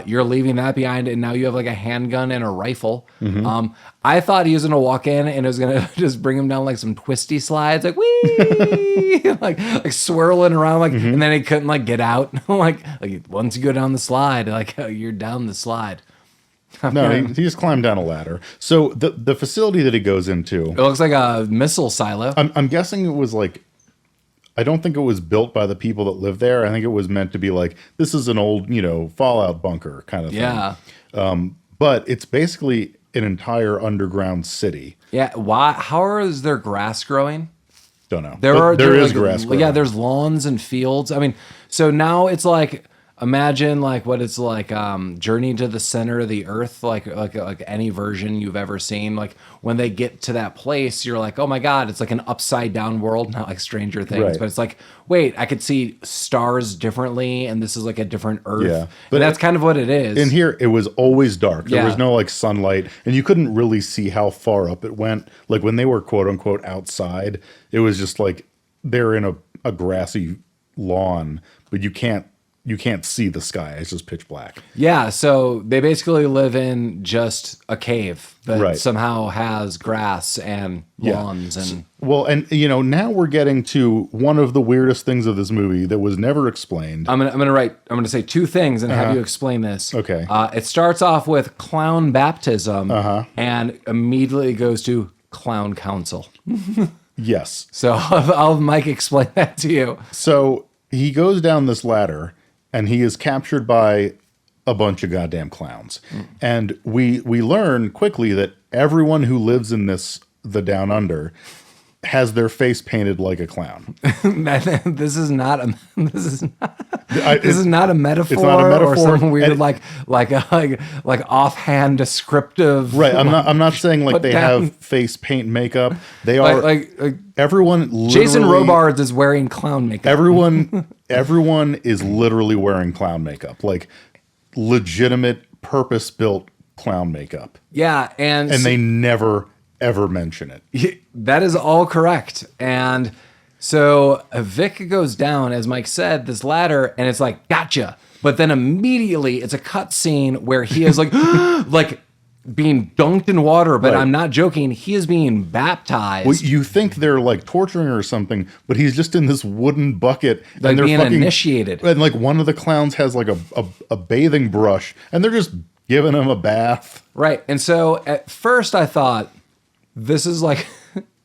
S1: You're leaving that behind, and now you have like a handgun and a rifle.
S2: Mm-hmm.
S1: I thought he was gonna walk in and it was gonna just bring him down like some twisty slides, like wee, like swirling around, like,
S2: Mm-hmm.
S1: and then he couldn't like get out. like once you go down the slide, like you're down the slide.
S2: No, he just climbed down a ladder. So the facility that he goes into,
S1: It looks like a missile silo.
S2: I'm guessing it was like, I don't think it was built by the people that live there. I think it was meant to be like, this is an old, Fallout bunker kind of thing.
S1: Yeah.
S2: But it's basically an entire underground city.
S1: Yeah. Why? How is there grass growing?
S2: Don't know.
S1: There
S2: There is
S1: like,
S2: grass growing.
S1: Yeah, there's lawns and fields. I mean, so now it's like, imagine like what it's like, Journey to the Center of the Earth, like any version you've ever seen. Like when they get to that place, you're like, oh my God, it's like an upside down world, not like Stranger Things,
S2: Right.
S1: but it's like, wait, I could see stars differently, and this is like a different Earth.
S2: Yeah.
S1: But that's kind of what it is.
S2: In here, it was always dark. There
S1: Yeah.
S2: was no like sunlight, and you couldn't really see how far up it went. Like when they were quote unquote outside, it was just like they're in a grassy lawn, but you can't see the sky. It's just pitch black.
S1: Yeah, so they basically live in just a cave that
S2: Right.
S1: somehow has grass and lawns and
S2: Well, and now we're getting to one of the weirdest things of this movie that was never explained.
S1: I'm gonna say two things and have you explain this.
S2: Okay.
S1: It starts off with clown baptism and immediately goes to clown council.
S2: Yes.
S1: So I'll have Mike explain that to you.
S2: So he goes down this ladder, and he is captured by a bunch of goddamn clowns. And we learn quickly that everyone who lives in the Down Under has their face painted like a clown.
S1: This is not a this is not a metaphor.
S2: It's not a metaphor.
S1: Or some weird like offhand descriptive.
S2: Right. I'm not saying like they
S1: down.
S2: have face paint makeup. They are
S1: like
S2: everyone.
S1: Jason
S2: literally-
S1: Robards is wearing clown makeup.
S2: Everyone is literally wearing clown makeup, like legitimate purpose-built clown makeup.
S1: Yeah, and
S2: They never ever mention it.
S1: that is all correct. And so Vic goes down, as Mike said, this ladder, and it's like, gotcha. But then immediately it's a cut scene where he is like, like being dunked in water. But
S2: Right.
S1: I'm not joking. He is being baptized.
S2: Well, you think they're like torturing her or something, but he's just in this wooden bucket.
S1: Like
S2: and they're
S1: being
S2: fucking,
S1: initiated.
S2: And like one of the clowns has like a bathing brush, and they're just giving him a bath.
S1: Right. And so at first I thought, this is like,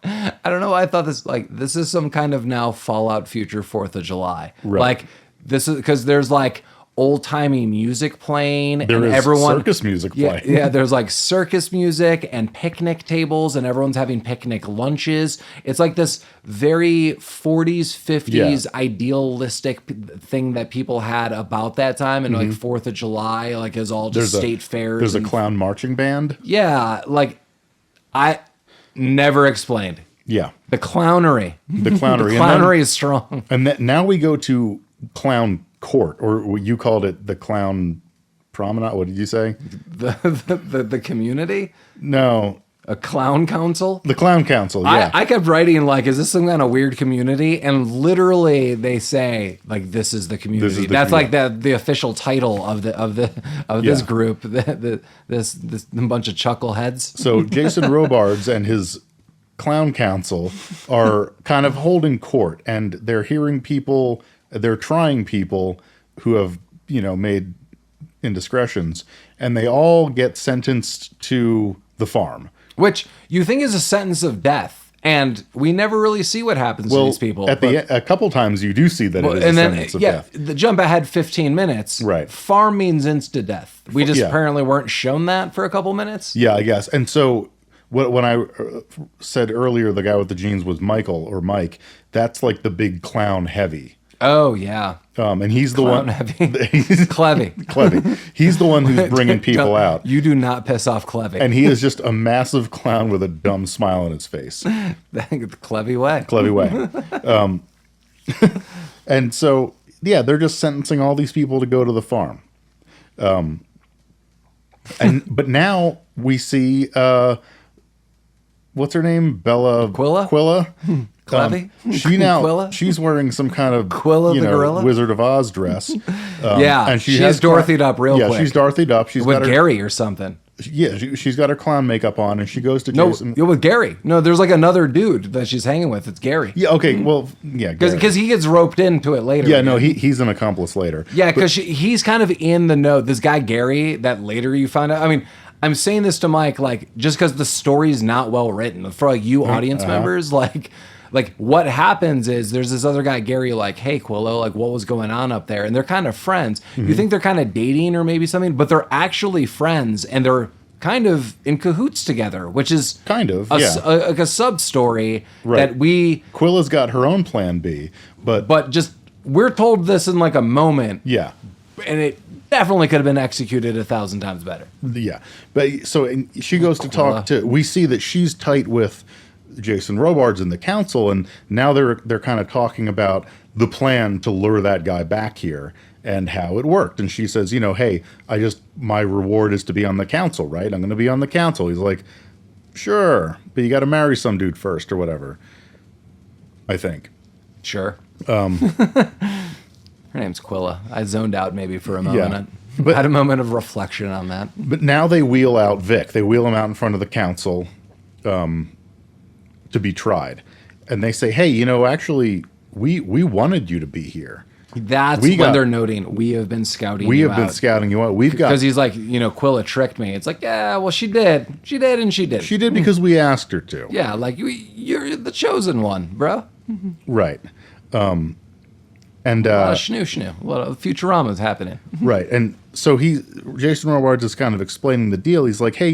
S1: I don't know why I thought this is some kind of now Fallout Future 4th of July.
S2: Right.
S1: Like, this is because there's like old-timey music playing.
S2: There
S1: and
S2: is
S1: everyone,
S2: circus music playing.
S1: Yeah, there's like circus music and picnic tables, and everyone's having picnic lunches. It's like this very 40s, 50s idealistic thing that people had about that time. And like 4th of July, like is all just state fairs.
S2: There's a
S1: and
S2: clown marching band.
S1: yeah, like I never explained.
S2: Yeah.
S1: The clownery.
S2: The clownery.
S1: The clownery is strong.
S2: And now we go to clown court, or what you called it the clown promenade. What did you say?
S1: The community?
S2: No.
S1: A clown council?
S2: The clown council, yeah.
S1: I kept writing like, is this some kind of weird community? And literally they say like, this is the community.
S2: This is the
S1: That's
S2: community.
S1: like the official title of this group. This bunch of chuckleheads.
S2: So Jason Robards and his clown council are kind of holding court, and they're trying people who have, made indiscretions, and they all get sentenced to the farm.
S1: Which you think is a sentence of death. And we never really see what happens to these people.
S2: A couple times you do see that it is a sentence of death.
S1: The jump ahead 15 minutes.
S2: Right.
S1: Farm means insta death. We just
S2: Yeah.
S1: apparently weren't shown that for a couple minutes.
S2: Yeah, I guess. And so when I said earlier the guy with the jeans was Michael or Mike, that's like the big clown heavy.
S1: Oh, yeah.
S2: And he's the
S1: Clown
S2: one.
S1: heavy.
S2: He's
S1: Clevy.
S2: Clevy. He's the one who's bringing people out.
S1: You do not piss off Clevy.
S2: And he is just a massive clown with a dumb smile on his face.
S1: The Clevy way.
S2: Clevy way. And so, yeah, they're just sentencing all these people to go to the farm. But now we see, what's her name? Bella
S1: Quilla? Clevy?
S2: Quilla? She's wearing some kind of
S1: Quilla the gorilla?
S2: Wizard of Oz dress.
S1: Yeah,
S2: and
S1: she's
S2: has
S1: Dorothy'd up real quick.
S2: Yeah, she's Dorothy'd up. She's
S1: With
S2: got her,
S1: Gary or something.
S2: Yeah, she's got her clown makeup on, and she goes to
S1: No,
S2: Jason.
S1: with Gary. No, there's like another dude that she's hanging with. It's Gary.
S2: Yeah, okay, well, yeah. Gary.
S1: Because he gets roped into it later.
S2: Yeah, no, he's an accomplice later.
S1: Yeah, because he's kind of in the know. This guy Gary, that later you find out. I mean, I'm saying this to Mike, like, just because the story's not well written for like you audience members, like what happens is there's this other guy Gary, like, hey Quilla, like what was going on up there, and they're kind of friends. You think they're kind of dating or maybe something, but they're actually friends, and they're kind of in cahoots together, which is
S2: kind of
S1: like a sub story that we.
S2: Quilla's got her own plan B,
S1: but just we're told this in like a moment.
S2: Yeah.
S1: And it definitely could have been executed 1,000 times better.
S2: Yeah. But so she goes to talk to, we see that she's tight with Jason Robards and the council, and now they're kind of talking about the plan to lure that guy back here and how it worked. And she says, hey, my reward is to be on the council, right? I'm going to be on the council. He's like, sure, but you got to marry some dude first or whatever, I think.
S1: Sure. Her name's Quilla. I zoned out maybe for a moment.
S2: But,
S1: I had a moment of reflection on that.
S2: But now they wheel out Vic. They wheel him out in front of the council to be tried. And they say, hey, actually, we wanted you to be here.
S1: That's when they're noting, we have been scouting
S2: We
S1: you
S2: have been
S1: out.
S2: scouting you out. We've got...
S1: Because he's like, Quilla tricked me. It's like, yeah, well, she did. She did and she did.
S2: She did because we asked her to.
S1: Yeah, like, you're the chosen one, bro.
S2: Right. And
S1: A lot of schnoo. A lot of Futurama's happening.
S2: right. And so Jason Robards is kind of explaining the deal. He's like, hey,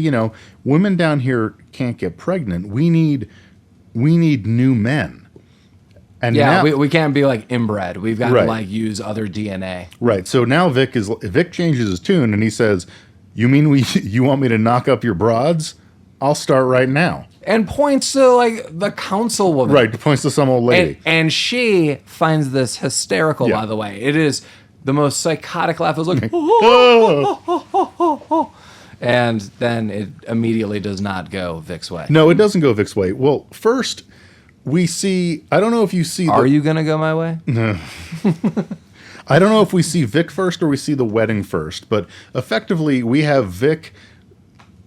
S2: women down here can't get pregnant. We need new men. And
S1: Yeah,
S2: now,
S1: we can't be like inbred. We've got to
S2: Right.
S1: like use other DNA.
S2: right. So now Vic changes his tune and he says, you mean you want me to knock up your broads? I'll start right now.
S1: And points to like the council woman.
S2: Right. Points to some old lady.
S1: And she finds this hysterical,
S2: Yeah.
S1: by the way. It is the most psychotic laugh. It was like, and then it immediately does not go Vic's way.
S2: No, it doesn't go Vic's way. Well, first we see, I don't know if you see
S1: Are you going to go my way?
S2: I don't know if we see Vic first or we see the wedding first, but effectively we have Vic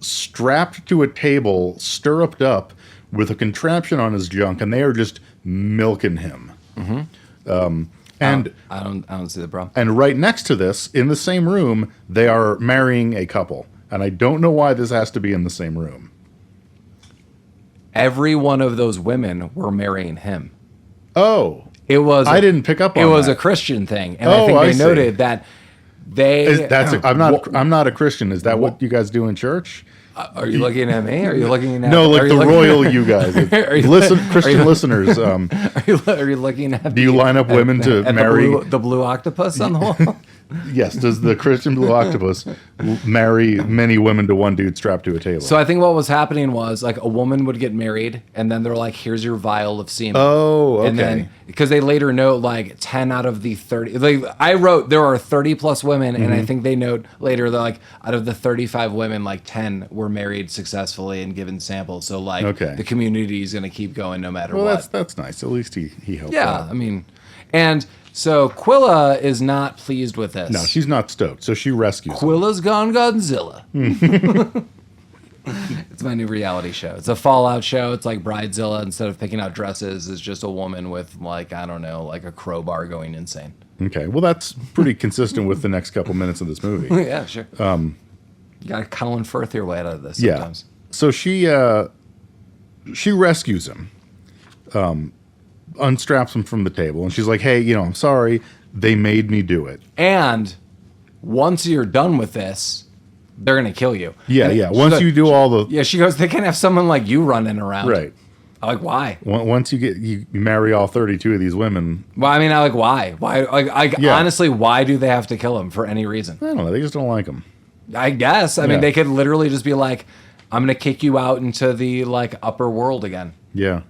S2: strapped to a table, stirruped up with a contraption on his junk, and they are just milking him. And
S1: I don't see the problem.
S2: and right next to this, in the same room, they are marrying a couple. And I don't know why this has to be in the same room.
S1: Every one of those women were marrying him.
S2: Oh,
S1: It was.
S2: I didn't pick up on
S1: it was
S2: that.
S1: a Christian thing, and
S2: Oh,
S1: I think
S2: I
S1: they
S2: see.
S1: noted that
S2: I'm not a Christian. Is that what you guys do in church?
S1: Are you looking at me? Are you looking at
S2: No, like
S1: are
S2: the
S1: you looking-
S2: royal you guys.
S1: Are you-
S2: Christian listeners.
S1: Are you looking at?
S2: Do you line up women to marry?
S1: the blue octopus on the wall?
S2: Yes. Does the Christian blue octopus marry many women to one dude strapped to a table?
S1: So I think what was happening was like a woman would get married, and then they're like, "Here's your vial of semen."
S2: Oh, okay.
S1: And then because they later note like 10 out of the 30, like I wrote there are 30 plus women, and
S2: Mm-hmm.
S1: I think they note later that like out of the 35 women, like 10 were married successfully and given samples. So like
S2: Okay.
S1: the community is going to keep going no matter
S2: well,
S1: what.
S2: that's nice. At least he helped.
S1: Yeah,
S2: out.
S1: I mean, and so Quilla is not pleased with this.
S2: No, she's not stoked. So she rescues him.
S1: Quilla's gone Godzilla. It's my new reality show. It's a Fallout show. It's like Bridezilla. Instead of picking out dresses, it's just a woman with like, I don't know, like a crowbar going insane.
S2: Okay. Well, that's pretty consistent with the next couple minutes of this movie.
S1: Yeah, sure. You got to Colin Firth your way out of this
S2: Yeah.
S1: sometimes.
S2: So she rescues him, unstraps him from the table, and she's like, "Hey, I'm sorry. They made me do it."
S1: And once you're done with this, they're going to kill you.
S2: Yeah,
S1: And
S2: yeah.
S1: she's
S2: Once
S1: like-
S2: you do all the
S1: Yeah, she goes, they can't have someone like you running around.
S2: right.
S1: I'm like, why?
S2: Once you marry all 32 of these women,
S1: Well, I mean, I like, why? Why? Like,
S2: Yeah.
S1: honestly, why do they have to kill him for any reason?
S2: I don't know. They just don't like him.
S1: I guess. I mean,
S2: Yeah.
S1: they could literally just be like, I'm going to kick you out into the like upper world again.
S2: Yeah,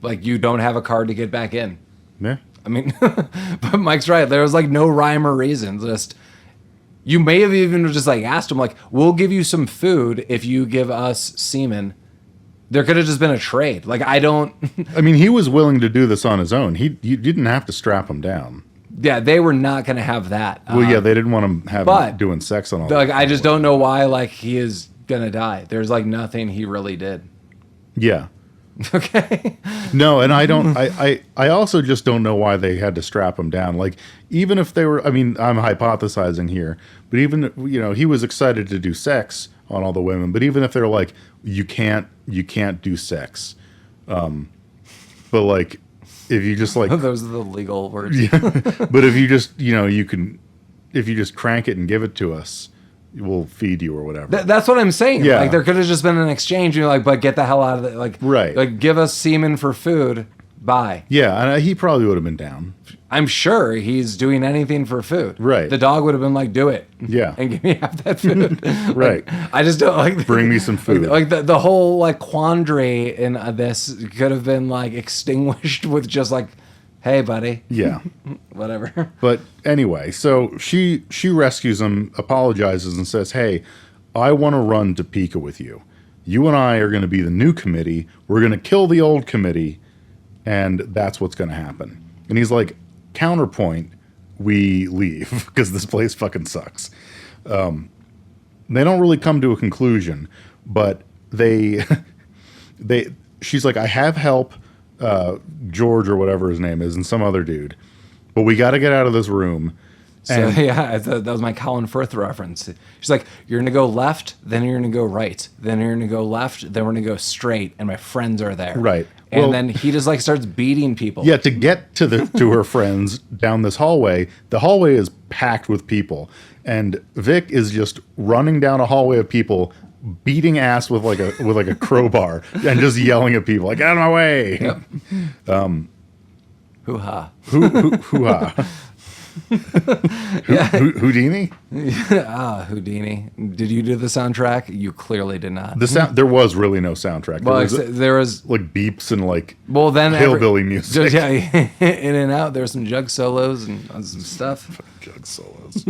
S1: Like you don't have a card to get back in.
S2: yeah.
S1: I mean, but Mike's right. There was like no rhyme or reason. Just you may have even just like asked him like, "We'll give you some food if you give us semen." There could have just been a trade. Like I don't.
S2: I mean, he was willing to do this on his own. You didn't have to strap him down.
S1: Yeah, they were not going to have that.
S2: Well, yeah, they didn't want him
S1: but-
S2: doing sex on all.
S1: Like I just don't know why. Like he is gonna die. There's like nothing he really did.
S2: Yeah.
S1: Okay.
S2: No, and I don't. I also just don't know why they had to strap him down. Like, even if they were, I mean, I'm hypothesizing here, but even he was excited to do sex on all the women. But even if they're like, you can't do sex, but like, if you just like,
S1: Those are the legal words.
S2: but if you just if you just crank it and give it to us, we'll feed you or whatever.
S1: That's what I'm saying.
S2: Yeah.
S1: Like there could have just been an exchange. You're like, but get the hell out of it. Like,
S2: Right.
S1: Like give us semen for food. Bye.
S2: Yeah, and he probably would have been down.
S1: I'm sure he's doing anything for food.
S2: Right.
S1: The dog would have been like, do it.
S2: Yeah.
S1: And give me half that food.
S2: Right.
S1: Like, I just don't like.
S2: Bring me some food.
S1: Like the whole like quandary in this could have been like extinguished with just like, hey buddy.
S2: Yeah.
S1: Whatever.
S2: But anyway, so she rescues him, apologizes, and says, "Hey, I want to run Topeka with you. You and I are going to be the new committee. We're going to kill the old committee, and that's what's going to happen." And he's like, "Counterpoint, we leave because this place fucking sucks." They don't really come to a conclusion, but she's like, "I have help, George or whatever his name is, and some other dude, but we got to get out of this room."
S1: So yeah, that was my Colin Firth reference. She's like, you're gonna go left, then you're gonna go right, then you're gonna go left, then we're gonna go straight, and my friends are there.
S2: Right.
S1: And then he just like starts beating people.
S2: Yeah, to get to her friends down this hallway, the hallway is packed with people, and Vic is just running down a hallway of people, beating ass with like a crowbar, and just yelling at people like, "Get out of my way!"
S1: Yep. Hoo-ha.
S2: Hoo-ha. Houdini?
S1: Houdini. Did you do the soundtrack? You clearly did not.
S2: There was really no soundtrack.
S1: There was
S2: like beeps and like
S1: then
S2: hillbilly music.
S1: Yeah, in and out. There were some jug solos and some stuff.
S2: Jug solos.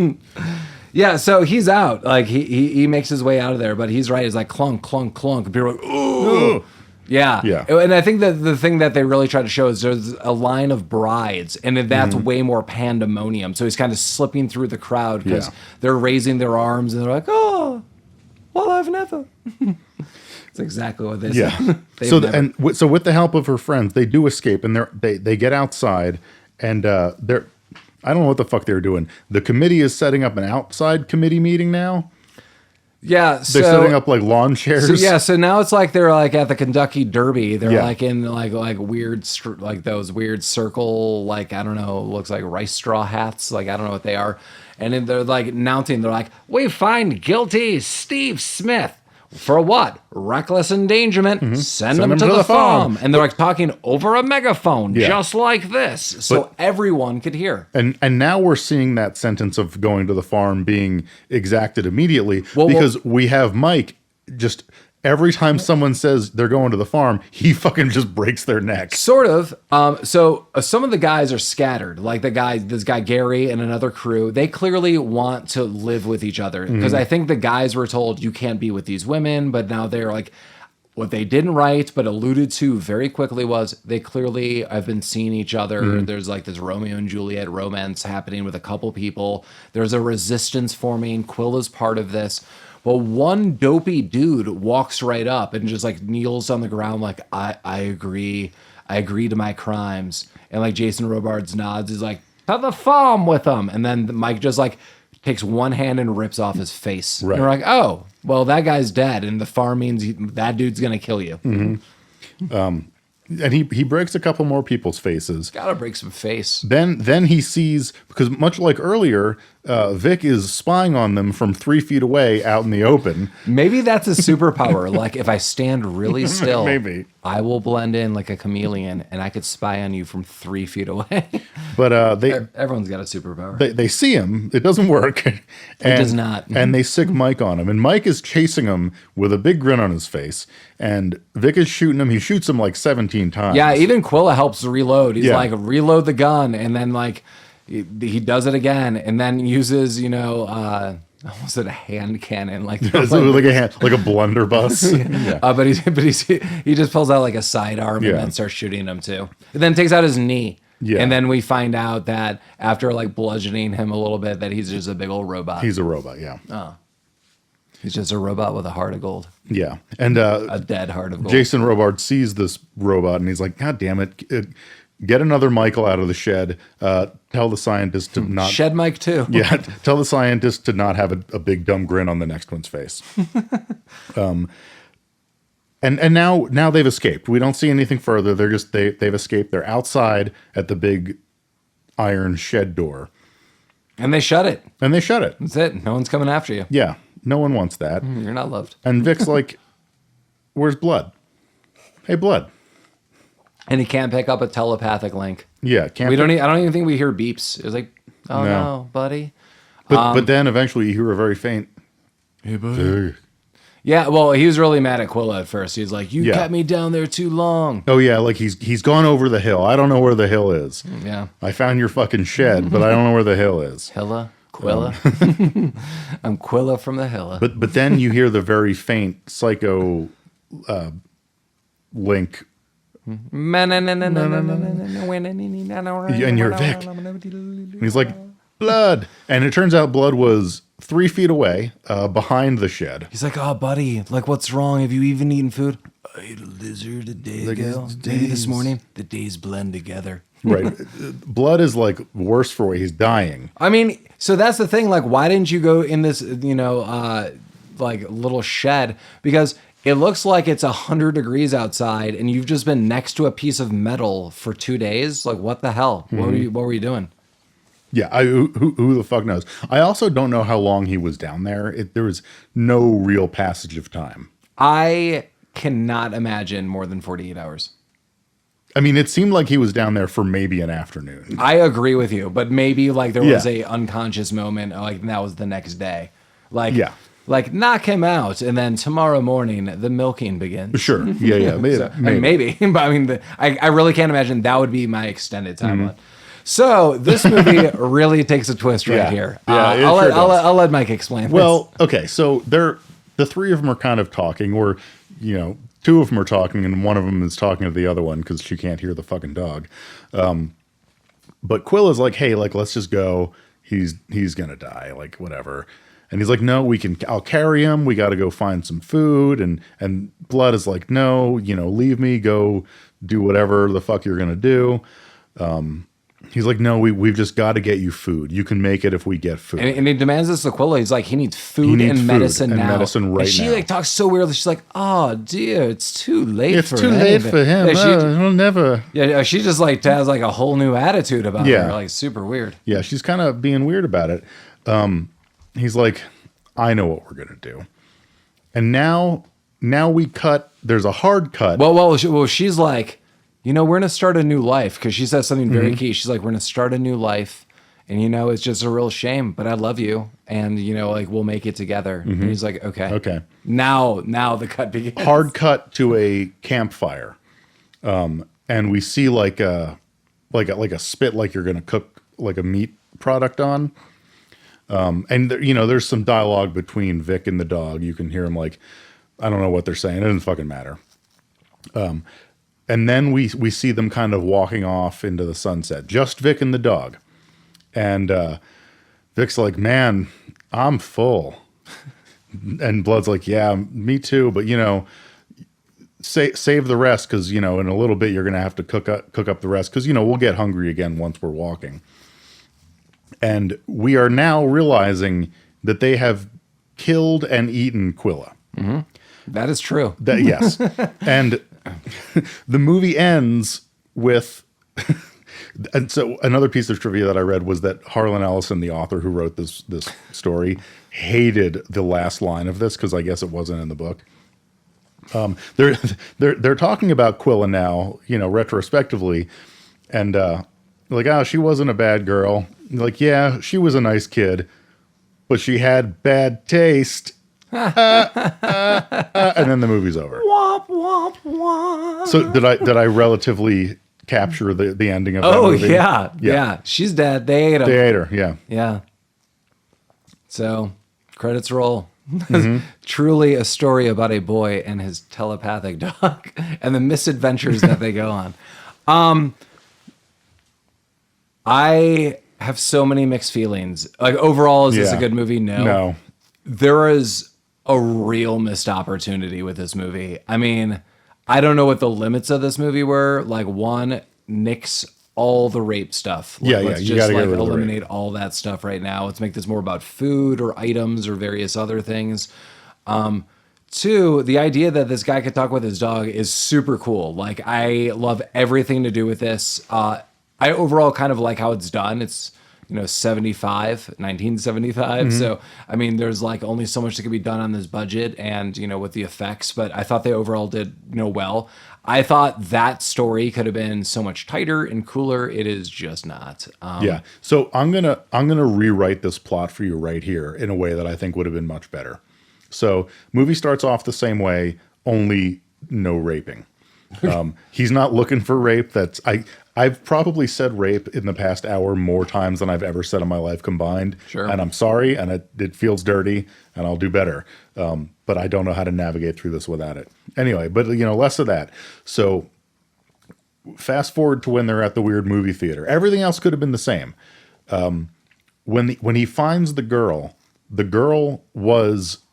S1: Yeah, so he's out. Like he makes his way out of there, but he's right. He's like clunk, clunk, clunk. And people are like, ooh. Yeah. And I think that the thing that they really try to show is there's a line of brides, and that's way more pandemonium. So he's kind of slipping through the crowd because they're raising their arms and they're like, oh, well, I've never. It's exactly what they say.
S2: So with the help of her friends, they do escape, and they get outside, and they're, I don't know what the fuck they're doing. The committee is setting up an outside committee meeting now.
S1: Yeah,
S2: they're setting up like lawn chairs.
S1: So now it's like they're like at the Kentucky Derby. They're like in like weird like those weird circle, like I don't know, looks like rice straw hats. Like I don't know what they are. And then they're like announcing. They're like, "We find guilty Steve Smith for what? Reckless endangerment. Send him to the farm." And they're like talking over a megaphone, just like this, so everyone could hear.
S2: And now we're seeing that sentence of going to the farm being exacted immediately because we have Mike just every time someone says they're going to the farm, he fucking just breaks their neck.
S1: Sort of. So some of the guys are scattered. Like this guy Gary and another crew, they clearly want to live with each other. Because I think the guys were told you can't be with these women, but now they're like, what they didn't write but alluded to very quickly was they clearly have been seeing each other. There's like this Romeo and Juliet romance happening with a couple people. There's a resistance forming. Quilla's part of this. Well, one dopey dude walks right up and just like kneels on the ground like, I agree to my crimes. And like Jason Robards nods, he's like, to the farm with him. And then Mike just like takes one hand and rips off his face. Right. And we're like, oh, well, that guy's dead. And the farm means that dude's going to kill you.
S2: And he breaks a couple more people's faces.
S1: Gotta break some face.
S2: Then he sees, because much like earlier, Vic is spying on them from 3 feet away out in the open.
S1: Maybe that's a superpower. Like if I stand really still,
S2: maybe
S1: I will blend in like a chameleon, and I could spy on you from 3 feet away.
S2: But
S1: everyone's got a superpower.
S2: They see him. It doesn't work. It
S1: does not.
S2: And they sick Mike on him, and Mike is chasing him with a big grin on his face. And Vic is shooting him. He shoots him like 17 times.
S1: Yeah, even Quilla helps reload. He's like, reload the gun, and then like he does it again, and then uses almost a hand cannon, like
S2: a blunderbuss.
S1: But he just pulls out like a sidearm and then starts shooting him too. And then takes out his knee. Yeah. And then we find out that after like bludgeoning him a little bit, that he's just a big old robot.
S2: He's a robot, yeah.
S1: Oh. He's just a robot with a heart of gold.
S2: Yeah. And
S1: a dead heart of gold.
S2: Jason Robards sees this robot and he's like, God damn it. Get another Michael out of the shed. Tell the scientist to not...
S1: Shed Mike too.
S2: Yeah. Tell the scientist to not have a big dumb grin on the next one's face. And now they've escaped. We don't see anything further. They've escaped. They're outside at the big iron shed door.
S1: And they shut it.
S2: That's
S1: it. No one's coming after you.
S2: Yeah. No one wants that.
S1: You're not loved.
S2: And Vic's like, where's Blood? Hey, Blood.
S1: And he can't pick up a telepathic link.
S2: Yeah.
S1: I don't even think we hear beeps. It's like, oh no buddy.
S2: But then eventually you hear a very faint,
S1: hey, buddy. Yeah, well, he was really mad at Quilla at first. He was like, you kept me down there too long.
S2: Oh, yeah, like he's gone over the hill. I don't know where the hill is.
S1: Yeah.
S2: I found your fucking shed, but I don't know where the hill is.
S1: Hilla? Quilla? I'm Quilla from the Hilla.
S2: But then you hear the very faint psycho link. And you're Vic. And he's like, Blood. And it turns out Blood was 3 feet away, behind the shed.
S1: He's like, oh, buddy, like, what's wrong? Have you even eaten food? I ate a lizard a day ago. Maybe this morning. The days blend together.
S2: Right. Blood is like worse for what he's dying.
S1: I mean, so that's the thing. Like, why didn't you go in this, like little shed? Because It looks like it's 100 degrees outside, and you've just been next to a piece of metal for 2 days. Like, what the hell? What were you doing?
S2: Yeah, who the fuck knows? I also don't know how long he was down there. There was no real passage of time.
S1: I cannot imagine more than 48 hours.
S2: I mean, it seemed like he was down there for maybe an afternoon.
S1: I agree with you, but maybe like there was a unconscious moment, like that was the next day. Like, like knock him out, and then tomorrow morning the milking begins.
S2: Sure, yeah, maybe.
S1: So, maybe. But I mean, I really can't imagine that would be my extended timeline. So this movie really takes a twist right here.
S2: Yeah,
S1: I'll let Mike explain.
S2: Well, okay, so the three of them are kind of talking, or two of them are talking, and one of them is talking to the other one because she can't hear the fucking dog. But Quilla's like, hey, like let's just go. He's gonna die, like whatever. And he's like, no, I'll carry him. We got to go find some food. And Blood is like, no, leave me, go do whatever the fuck you're gonna do. He's like, no, we've just got to get you food. You can make it if we get food.
S1: And he demands this to Quilla. He's like, he needs food and medicine now.
S2: Medicine right now.
S1: She like talks so weirdly. She's like, oh dear, it's too late for him.
S2: It's too late for him. He'll never.
S1: Yeah, she just like has like a whole new attitude about her. Like super weird.
S2: Yeah, she's kind of being weird about it. He's like, I know what we're gonna do. And now we cut. There's a hard cut.
S1: Well, she's like, we're going to start a new life, because she says something very key. She's like, we're going to start a new life, and, it's just a real shame, but I love you, and, like, we'll make it together. And he's like, okay.
S2: Okay.
S1: Now the cut begins.
S2: Hard cut to a campfire. And we see like a spit, like you're going to cook like a meat product on. And, there's some dialogue between Vic and the dog. You can hear him like, I don't know what they're saying. It doesn't fucking matter. And then we see them kind of walking off into the sunset. Just Vic and the dog. And Vic's like, man, I'm full. And Blood's like, yeah, me too. But, save the rest because, in a little bit you're going to have to cook up the rest because, we'll get hungry again once we're walking. And we are now realizing that they have killed and eaten Quilla.
S1: Mm-hmm. That is true.
S2: Yes. And the movie ends with, and so another piece of trivia that I read was that Harlan Ellison, the author who wrote this story, hated the last line of this because I guess it wasn't in the book. They're talking about Quilla now, retrospectively, and like, oh, she wasn't a bad girl. Like, yeah, she was a nice kid, but she had bad taste. And then the movie's over.
S1: Womp, womp, womp.
S2: So did I relatively capture the ending of that movie?
S1: Oh, yeah. She's dead. They ate her.
S2: They ate her, yeah.
S1: Yeah. So, credits roll. Truly a story about a boy and his telepathic dog and the misadventures that they go on. I have so many mixed feelings. Like, overall, is this a good movie? No. There is a real missed opportunity with this movie. I mean, I don't know what the limits of this movie were. Like, one, nix all the rape stuff. Like, let's
S2: you
S1: just
S2: gotta
S1: eliminate all that stuff right now. Let's make this more about food or items or various other things. Two, the idea that this guy could talk with his dog is super cool. Like, I love everything to do with this. I overall kind of like how it's done. It's 1975. So, I mean, there's like only so much that can be done on this budget and, with the effects, but I thought they overall did, well. I thought that story could have been so much tighter and cooler. It is just not.
S2: Yeah. So I'm going to rewrite this plot for you right here in a way that I think would have been much better. So movie starts off the same way, only no raping. He's not looking for rape. I've probably said rape in the past hour more times than I've ever said in my life combined.
S1: Sure.
S2: And I'm sorry, and it feels dirty, and I'll do better. But I don't know how to navigate through this without it. Anyway, but less of that. So fast forward to when they're at the weird movie theater. Everything else could have been the same. When he finds the girl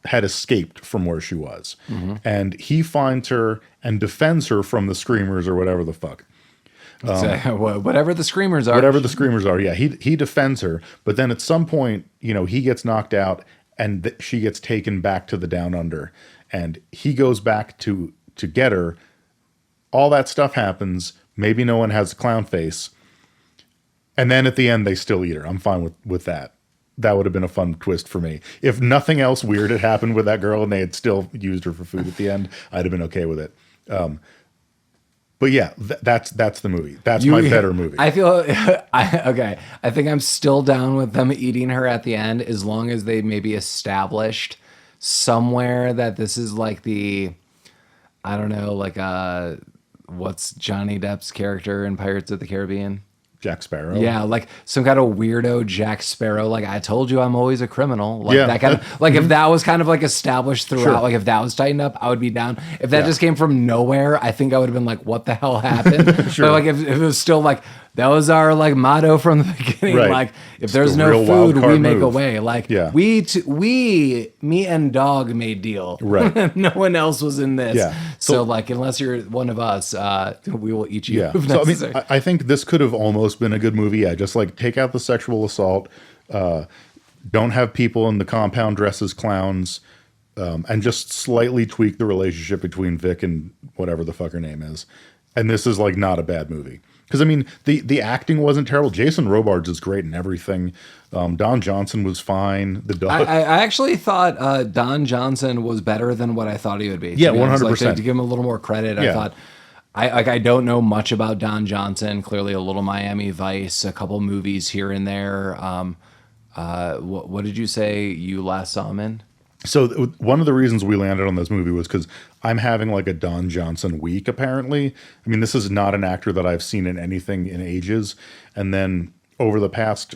S2: had escaped from where she was. And he finds her and defends her from the screamers or whatever the fuck.
S1: Whatever the screamers are.
S2: Whatever the screamers are, yeah. He defends her, but then at some point, he gets knocked out and she gets taken back to the Down Under. and he goes back to get her. All that stuff happens. Maybe no one has a clown face. And then at the end, they still eat her. I'm fine with that. That would have been a fun twist for me. If nothing else weird had happened with that girl and they had still used her for food at the end, I'd have been okay with it. But yeah, that's the movie. That's my better movie.
S1: I feel okay. I think I'm still down with them eating her at the end, as long as they maybe established somewhere that this is like I don't know, like what's Johnny Depp's character in Pirates of the Caribbean?
S2: Jack Sparrow.
S1: Yeah, like some kind of weirdo Jack Sparrow. Like, I told you I'm always a criminal. Like that kind of, like if that was kind of like established throughout, like if that was tightened up, I would be down. If that just came from nowhere, I think I would have been like, what the hell happened? But like if it was still like, that was our like motto from the beginning.
S2: Right.
S1: Like if
S2: It's
S1: there's
S2: the
S1: no
S2: real
S1: food,
S2: wild card
S1: we make a
S2: move.
S1: way. Like
S2: Yeah.
S1: me and dog made deal.
S2: Right.
S1: No one else was in this.
S2: Yeah.
S1: So like, unless you're one of us, we will eat you.
S2: Yeah.
S1: if
S2: So I
S1: necessary.
S2: mean, I think this could have almost been a good movie. Yeah, just like take out the sexual assault. Don't have people in the compound dress as clowns, and just slightly tweak the relationship between Vic and whatever the fuck her name is. And this is like not a bad movie. Because I mean, the acting wasn't terrible. Jason Robards is great in everything. Don Johnson was fine. The dog.
S1: I actually thought Don Johnson was better than what I thought he would be.
S2: Yeah,
S1: to be honest.
S2: 100%.
S1: Like, to give him a little more credit, I
S2: Yeah.
S1: thought I don't know much about Don Johnson. Clearly, a little Miami Vice, a couple movies here and there. What did you say you last saw him in?
S2: So one of the reasons we landed on this movie was because I'm having like a Don Johnson week, apparently. I mean, this is not an actor that I've seen in anything in ages. And then over the past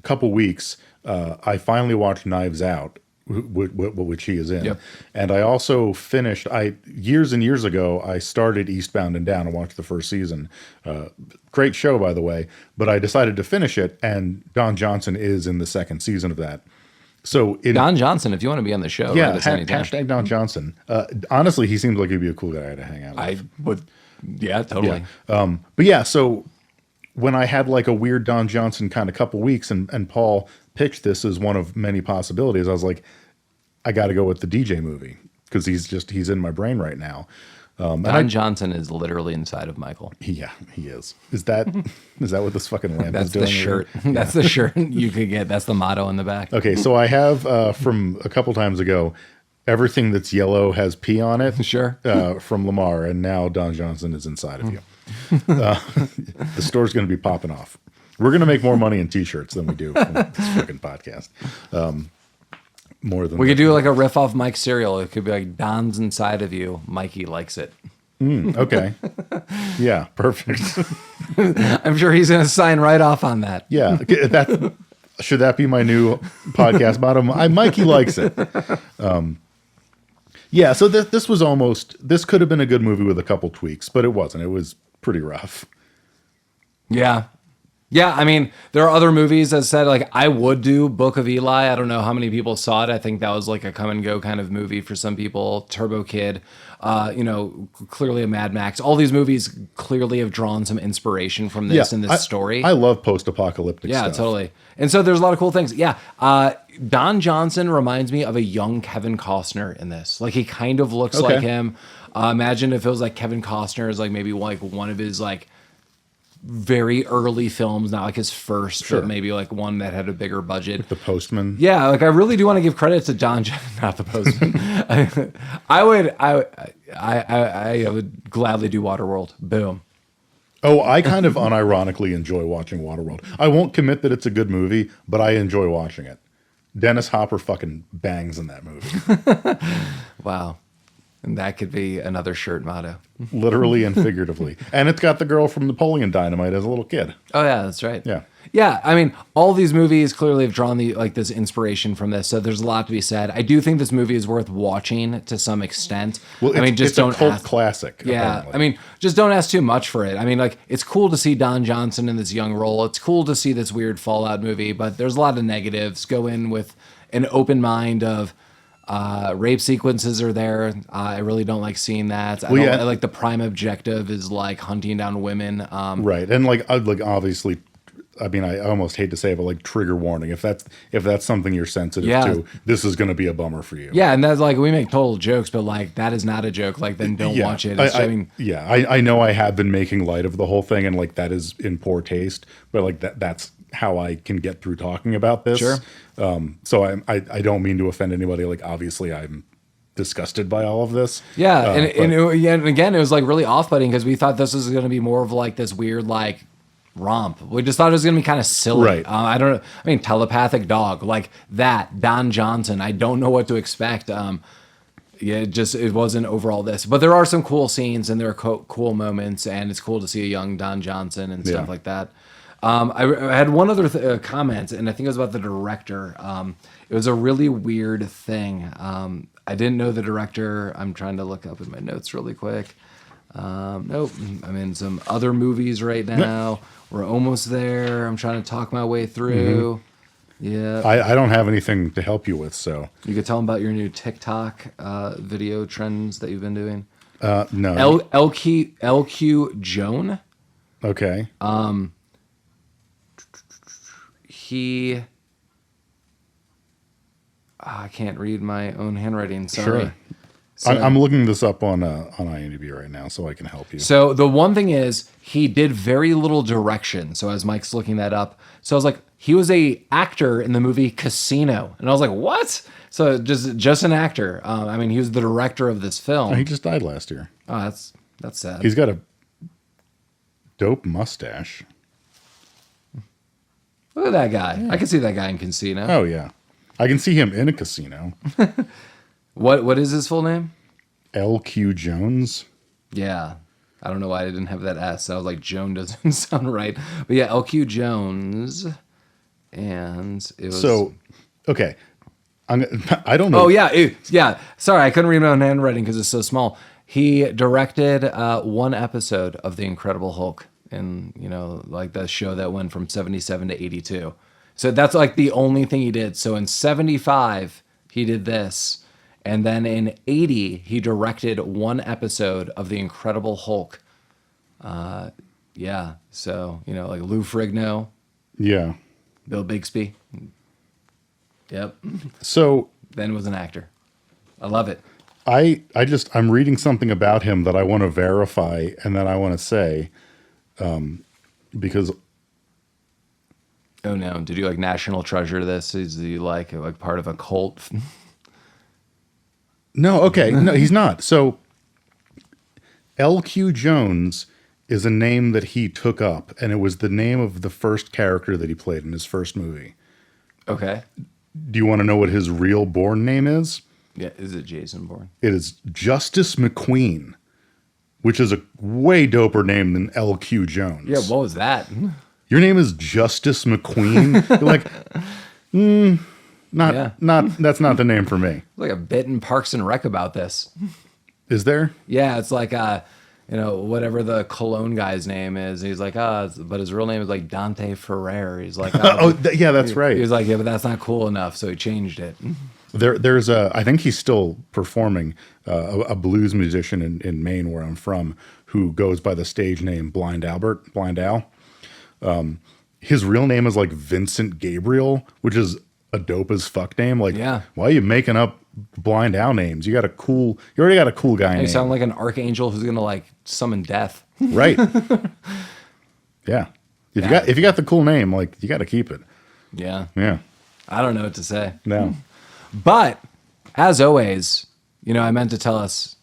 S2: couple weeks, I finally watched Knives Out, which he is in.
S1: Yep.
S2: And I also finished, years and years ago, I started Eastbound and Down and watched the first season. Great show, by the way. But I decided to finish it, and Don Johnson is in the second season of that. So
S1: Don Johnson, if you want to be on the show,
S2: yeah,
S1: write us anytime.
S2: hashtag Don Johnson. Honestly, he seems like he'd be a cool guy to hang out with.
S1: I would, yeah, totally.
S2: But yeah, so when I had like a weird Don Johnson kind of couple weeks, and Paul pitched this as one of many possibilities, I was like, I got to go with the DJ movie because he's in my brain right now.
S1: Don Johnson is literally inside of Michael.
S2: Yeah, he is. Is that what this fucking lamp
S1: That's
S2: is doing?
S1: the shirt. That's the shirt you could get. That's the motto in the back.
S2: Okay, so I have from a couple times ago, everything that's yellow has P on it.
S1: Sure.
S2: From Lamar, and now Don Johnson is inside of you. The store's going to be popping off. We're going to make more money in T-shirts than we do in this fucking podcast. More than
S1: We could do like a riff off Mike's cereal. It could be like Don's inside of you. Mikey likes it.
S2: Okay. Yeah, perfect.
S1: I'm sure he's going to sign right off on that.
S2: Yeah, should that be my new podcast bottom? Mikey likes it. Yeah, so this could have been a good movie with a couple tweaks, but it wasn't. It was pretty rough.
S1: Yeah. Yeah, I mean, there are other movies that said, like, I would do Book of Eli. I don't know how many people saw it. I think that was like a come and go kind of movie for some people. Turbo Kid, clearly a Mad Max. All these movies clearly have drawn some inspiration from this and this story.
S2: I love post-apocalyptic stuff.
S1: Yeah, totally. And so there's a lot of cool things. Yeah. Don Johnson reminds me of a young Kevin Costner in this. Like, he kind of looks like him. Imagine if it was like Kevin Costner is like maybe like one of his like very early films, not like his first, but maybe like one that had a bigger budget.
S2: The Postman.
S1: Yeah, like I really do want to give credit to not the Postman. I would gladly do Waterworld. Boom.
S2: Oh, I kind of unironically enjoy watching Waterworld. I won't commit that it's a good movie, but I enjoy watching it. Dennis Hopper fucking bangs in that movie.
S1: Wow. And that could be another shirt motto.
S2: Literally and figuratively. And it's got the girl from Napoleon Dynamite as a little kid.
S1: Oh yeah, that's right.
S2: Yeah.
S1: Yeah, I mean, all these movies clearly have drawn this inspiration from this, so there's a lot to be said. I do think this movie is worth watching to some extent.
S2: Well,
S1: I mean, just
S2: it's a
S1: don't
S2: cult
S1: ask,
S2: classic.
S1: Yeah,
S2: apparently.
S1: I mean, just don't ask too much for it. I mean, like, it's cool to see Don Johnson in this young role. It's cool to see this weird Fallout movie, but there's a lot of negatives. Go in with an open mind of rape sequences are there. I really don't like seeing that. I like the prime objective is like hunting down women.
S2: Right, and like obviously, I mean, I almost hate to say it, but like trigger warning. If that's something you're sensitive
S1: Yeah.
S2: to, this is going to be a bummer for you.
S1: Yeah, and that's like we make total jokes, but like that is not a joke. Like then don't watch it. It's,
S2: I know I have been making light of the whole thing, and like that is in poor taste, but like that's how I can get through talking about this.
S1: Sure.
S2: So I don't mean to offend anybody. Like obviously I'm disgusted by all of this.
S1: Yeah, and again, it was like really off-putting because we thought this was going to be more of like this weird like romp. We just thought it was going to be kind of silly.
S2: Right.
S1: I don't know. I mean, telepathic dog like that. Don Johnson. I don't know what to expect. Yeah, it wasn't overall this, but there are some cool scenes and there are cool moments, and it's cool to see a young Don Johnson and stuff like that. I had one other comment, and I think it was about the director. It was a really weird thing. I didn't know the director. I'm trying to look up in my notes really quick. Nope. I'm in some other movies right now. We're almost there. I'm trying to talk my way through. Yeah.
S2: I don't have anything to help you with, so.
S1: You could tell them about your new TikTok video trends that you've been doing.
S2: No.
S1: LQ June.
S2: Okay.
S1: I can't read my own handwriting. Sorry.
S2: Sure.
S1: So,
S2: I'm looking this up on IMDb right now, so I can help you.
S1: So the one thing is he did very little direction. So as Mike's looking that up, so I was like, he was a actor in the movie Casino, and I was like, what? So just an actor. I mean, he was the director of this film.
S2: He just died last year.
S1: Oh, that's sad.
S2: He's got a dope mustache.
S1: Look at that guy. Yeah. I can see that guy in Casino.
S2: Oh yeah, I can see him in a casino.
S1: What is his full name?
S2: LQ Jones.
S1: Yeah. I don't know why I didn't have that S. I was like, Joan doesn't sound right. But yeah, LQ Jones. And it was...
S2: So, okay. I don't know.
S1: Oh, yeah. Yeah. Sorry, I couldn't read my own handwriting because it's so small. He directed one episode of The Incredible Hulk. And, like the show that went from 77 to 82. So that's like the only thing he did. So in 75, he did this. And then in 80, he directed one episode of The Incredible Hulk. Yeah. So, like Lou Ferrigno.
S2: Yeah.
S1: Bill Bixby. Yep.
S2: So.
S1: Then was an actor. I love it.
S2: I'm reading something about him that I want to verify and that I want to say, because.
S1: Oh no. Did you like National Treasure this? Is he like part of a cult?
S2: No, okay. No, he's not. So LQ Jones is a name that he took up, and it was the name of the first character that he played in his first movie.
S1: Okay.
S2: Do you want to know what his real born name is?
S1: Yeah, is it Jason Bourne?
S2: It is Justice McQueen, which is a way doper name than LQ Jones.
S1: Yeah, what was that?
S2: Your name is Justice McQueen? You're like, that's not the name for me.
S1: Like a bit in Parks and Rec about this.
S2: Is there?
S1: Yeah, it's like whatever the Cologne guy's name is. He's like, but his real name is like Dante Ferrer. He's like,
S2: yeah, that's right.
S1: He was like, yeah, but that's not cool enough, so he changed it.
S2: There's I think he's still performing, a blues musician in Maine, where I'm from, who goes by the stage name Blind Al. His real name is like Vincent Gabriel, which is a dope as fuck name. Like,
S1: yeah.
S2: Why are you making up Blind Al names? You already got a cool guy name.
S1: You sound like an archangel who's gonna like summon death.
S2: Right. Yeah. If you got the cool name, like you got to keep it.
S1: Yeah.
S2: Yeah.
S1: I don't know what to say.
S2: No.
S1: But as always, I meant to tell us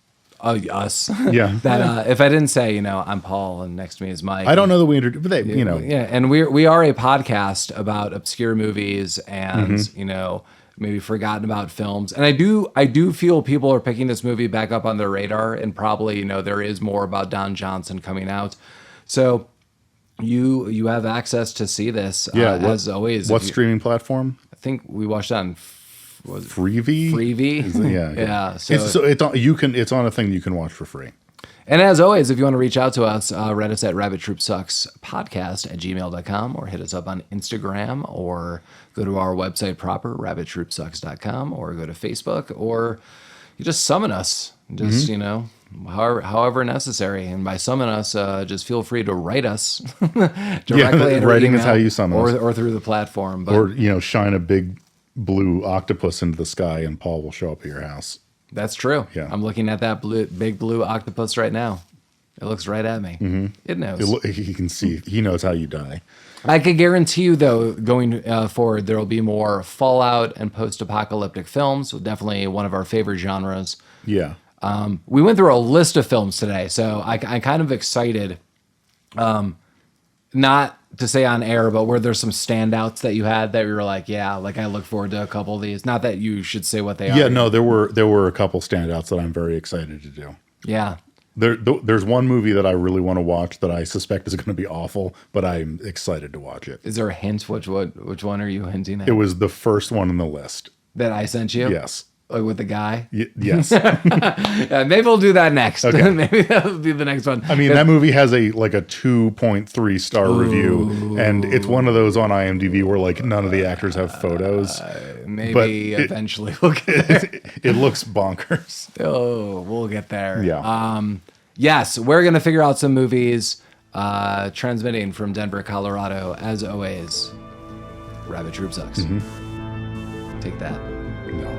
S2: Yeah.
S1: that if I didn't say, I'm Paul and next to me is Mike.
S2: I don't know that we introduced, but
S1: Yeah, and we are a podcast about obscure movies and maybe forgotten about films. And I do feel people are picking this movie back up on their radar, and probably there is more about Don Johnson coming out. So you have access to see this. As always.
S2: What streaming platform?
S1: I think we watched it on
S2: Freevee.
S1: Freevee.
S2: Yeah.
S1: So
S2: it's on a thing you can watch for free.
S1: And as always, if you want to reach out to us, write us at rabbittroopsuckspodcast@gmail.com, or hit us up on Instagram, or go to our website proper, rabbittroopsucks.com, or go to Facebook, or you just summon us. Just, however necessary. And by summon us, just feel free to write us directly. in
S2: writing is
S1: email
S2: how you summon us.
S1: or through the platform. But
S2: Or, shine a big blue octopus into the sky and Paul will show up at your house.
S1: that's true.
S2: Yeah.
S1: I'm looking at that big blue octopus right now. It looks right at me. Mm-hmm. It knows.
S2: He can see. He knows how you die.
S1: I can guarantee you, though, going forward, there will be more Fallout and post-apocalyptic films. Definitely one of our favorite genres.
S2: Yeah.
S1: We went through a list of films today, so I'm kind of excited. Not to say on air, but were there some standouts that you had that you were like, yeah, like I look forward to a couple of these? Not that you should say what they are.
S2: Yeah, no, there were a couple standouts that I'm very excited to do.
S1: Yeah.
S2: There's one movie that I really want to watch that I suspect is going to be awful, but I'm excited to watch it.
S1: Is there a hint? Which one are you hinting at?
S2: It was the first one on the list.
S1: That I sent you?
S2: Yes.
S1: Like with the guy?
S2: Yes.
S1: Yeah, maybe we'll do that next.
S2: Okay.
S1: Maybe that'll be the next one.
S2: I mean, that movie has a 2.3 star review, and it's one of those on IMDb where like none of the actors have photos.
S1: Maybe eventually we'll get there.
S2: It looks bonkers.
S1: Oh, we'll get there.
S2: Yeah.
S1: Yes, we're going to figure out some movies. Transmitting from Denver, Colorado, as always. Rabbit Troop sucks. Take that.
S2: No.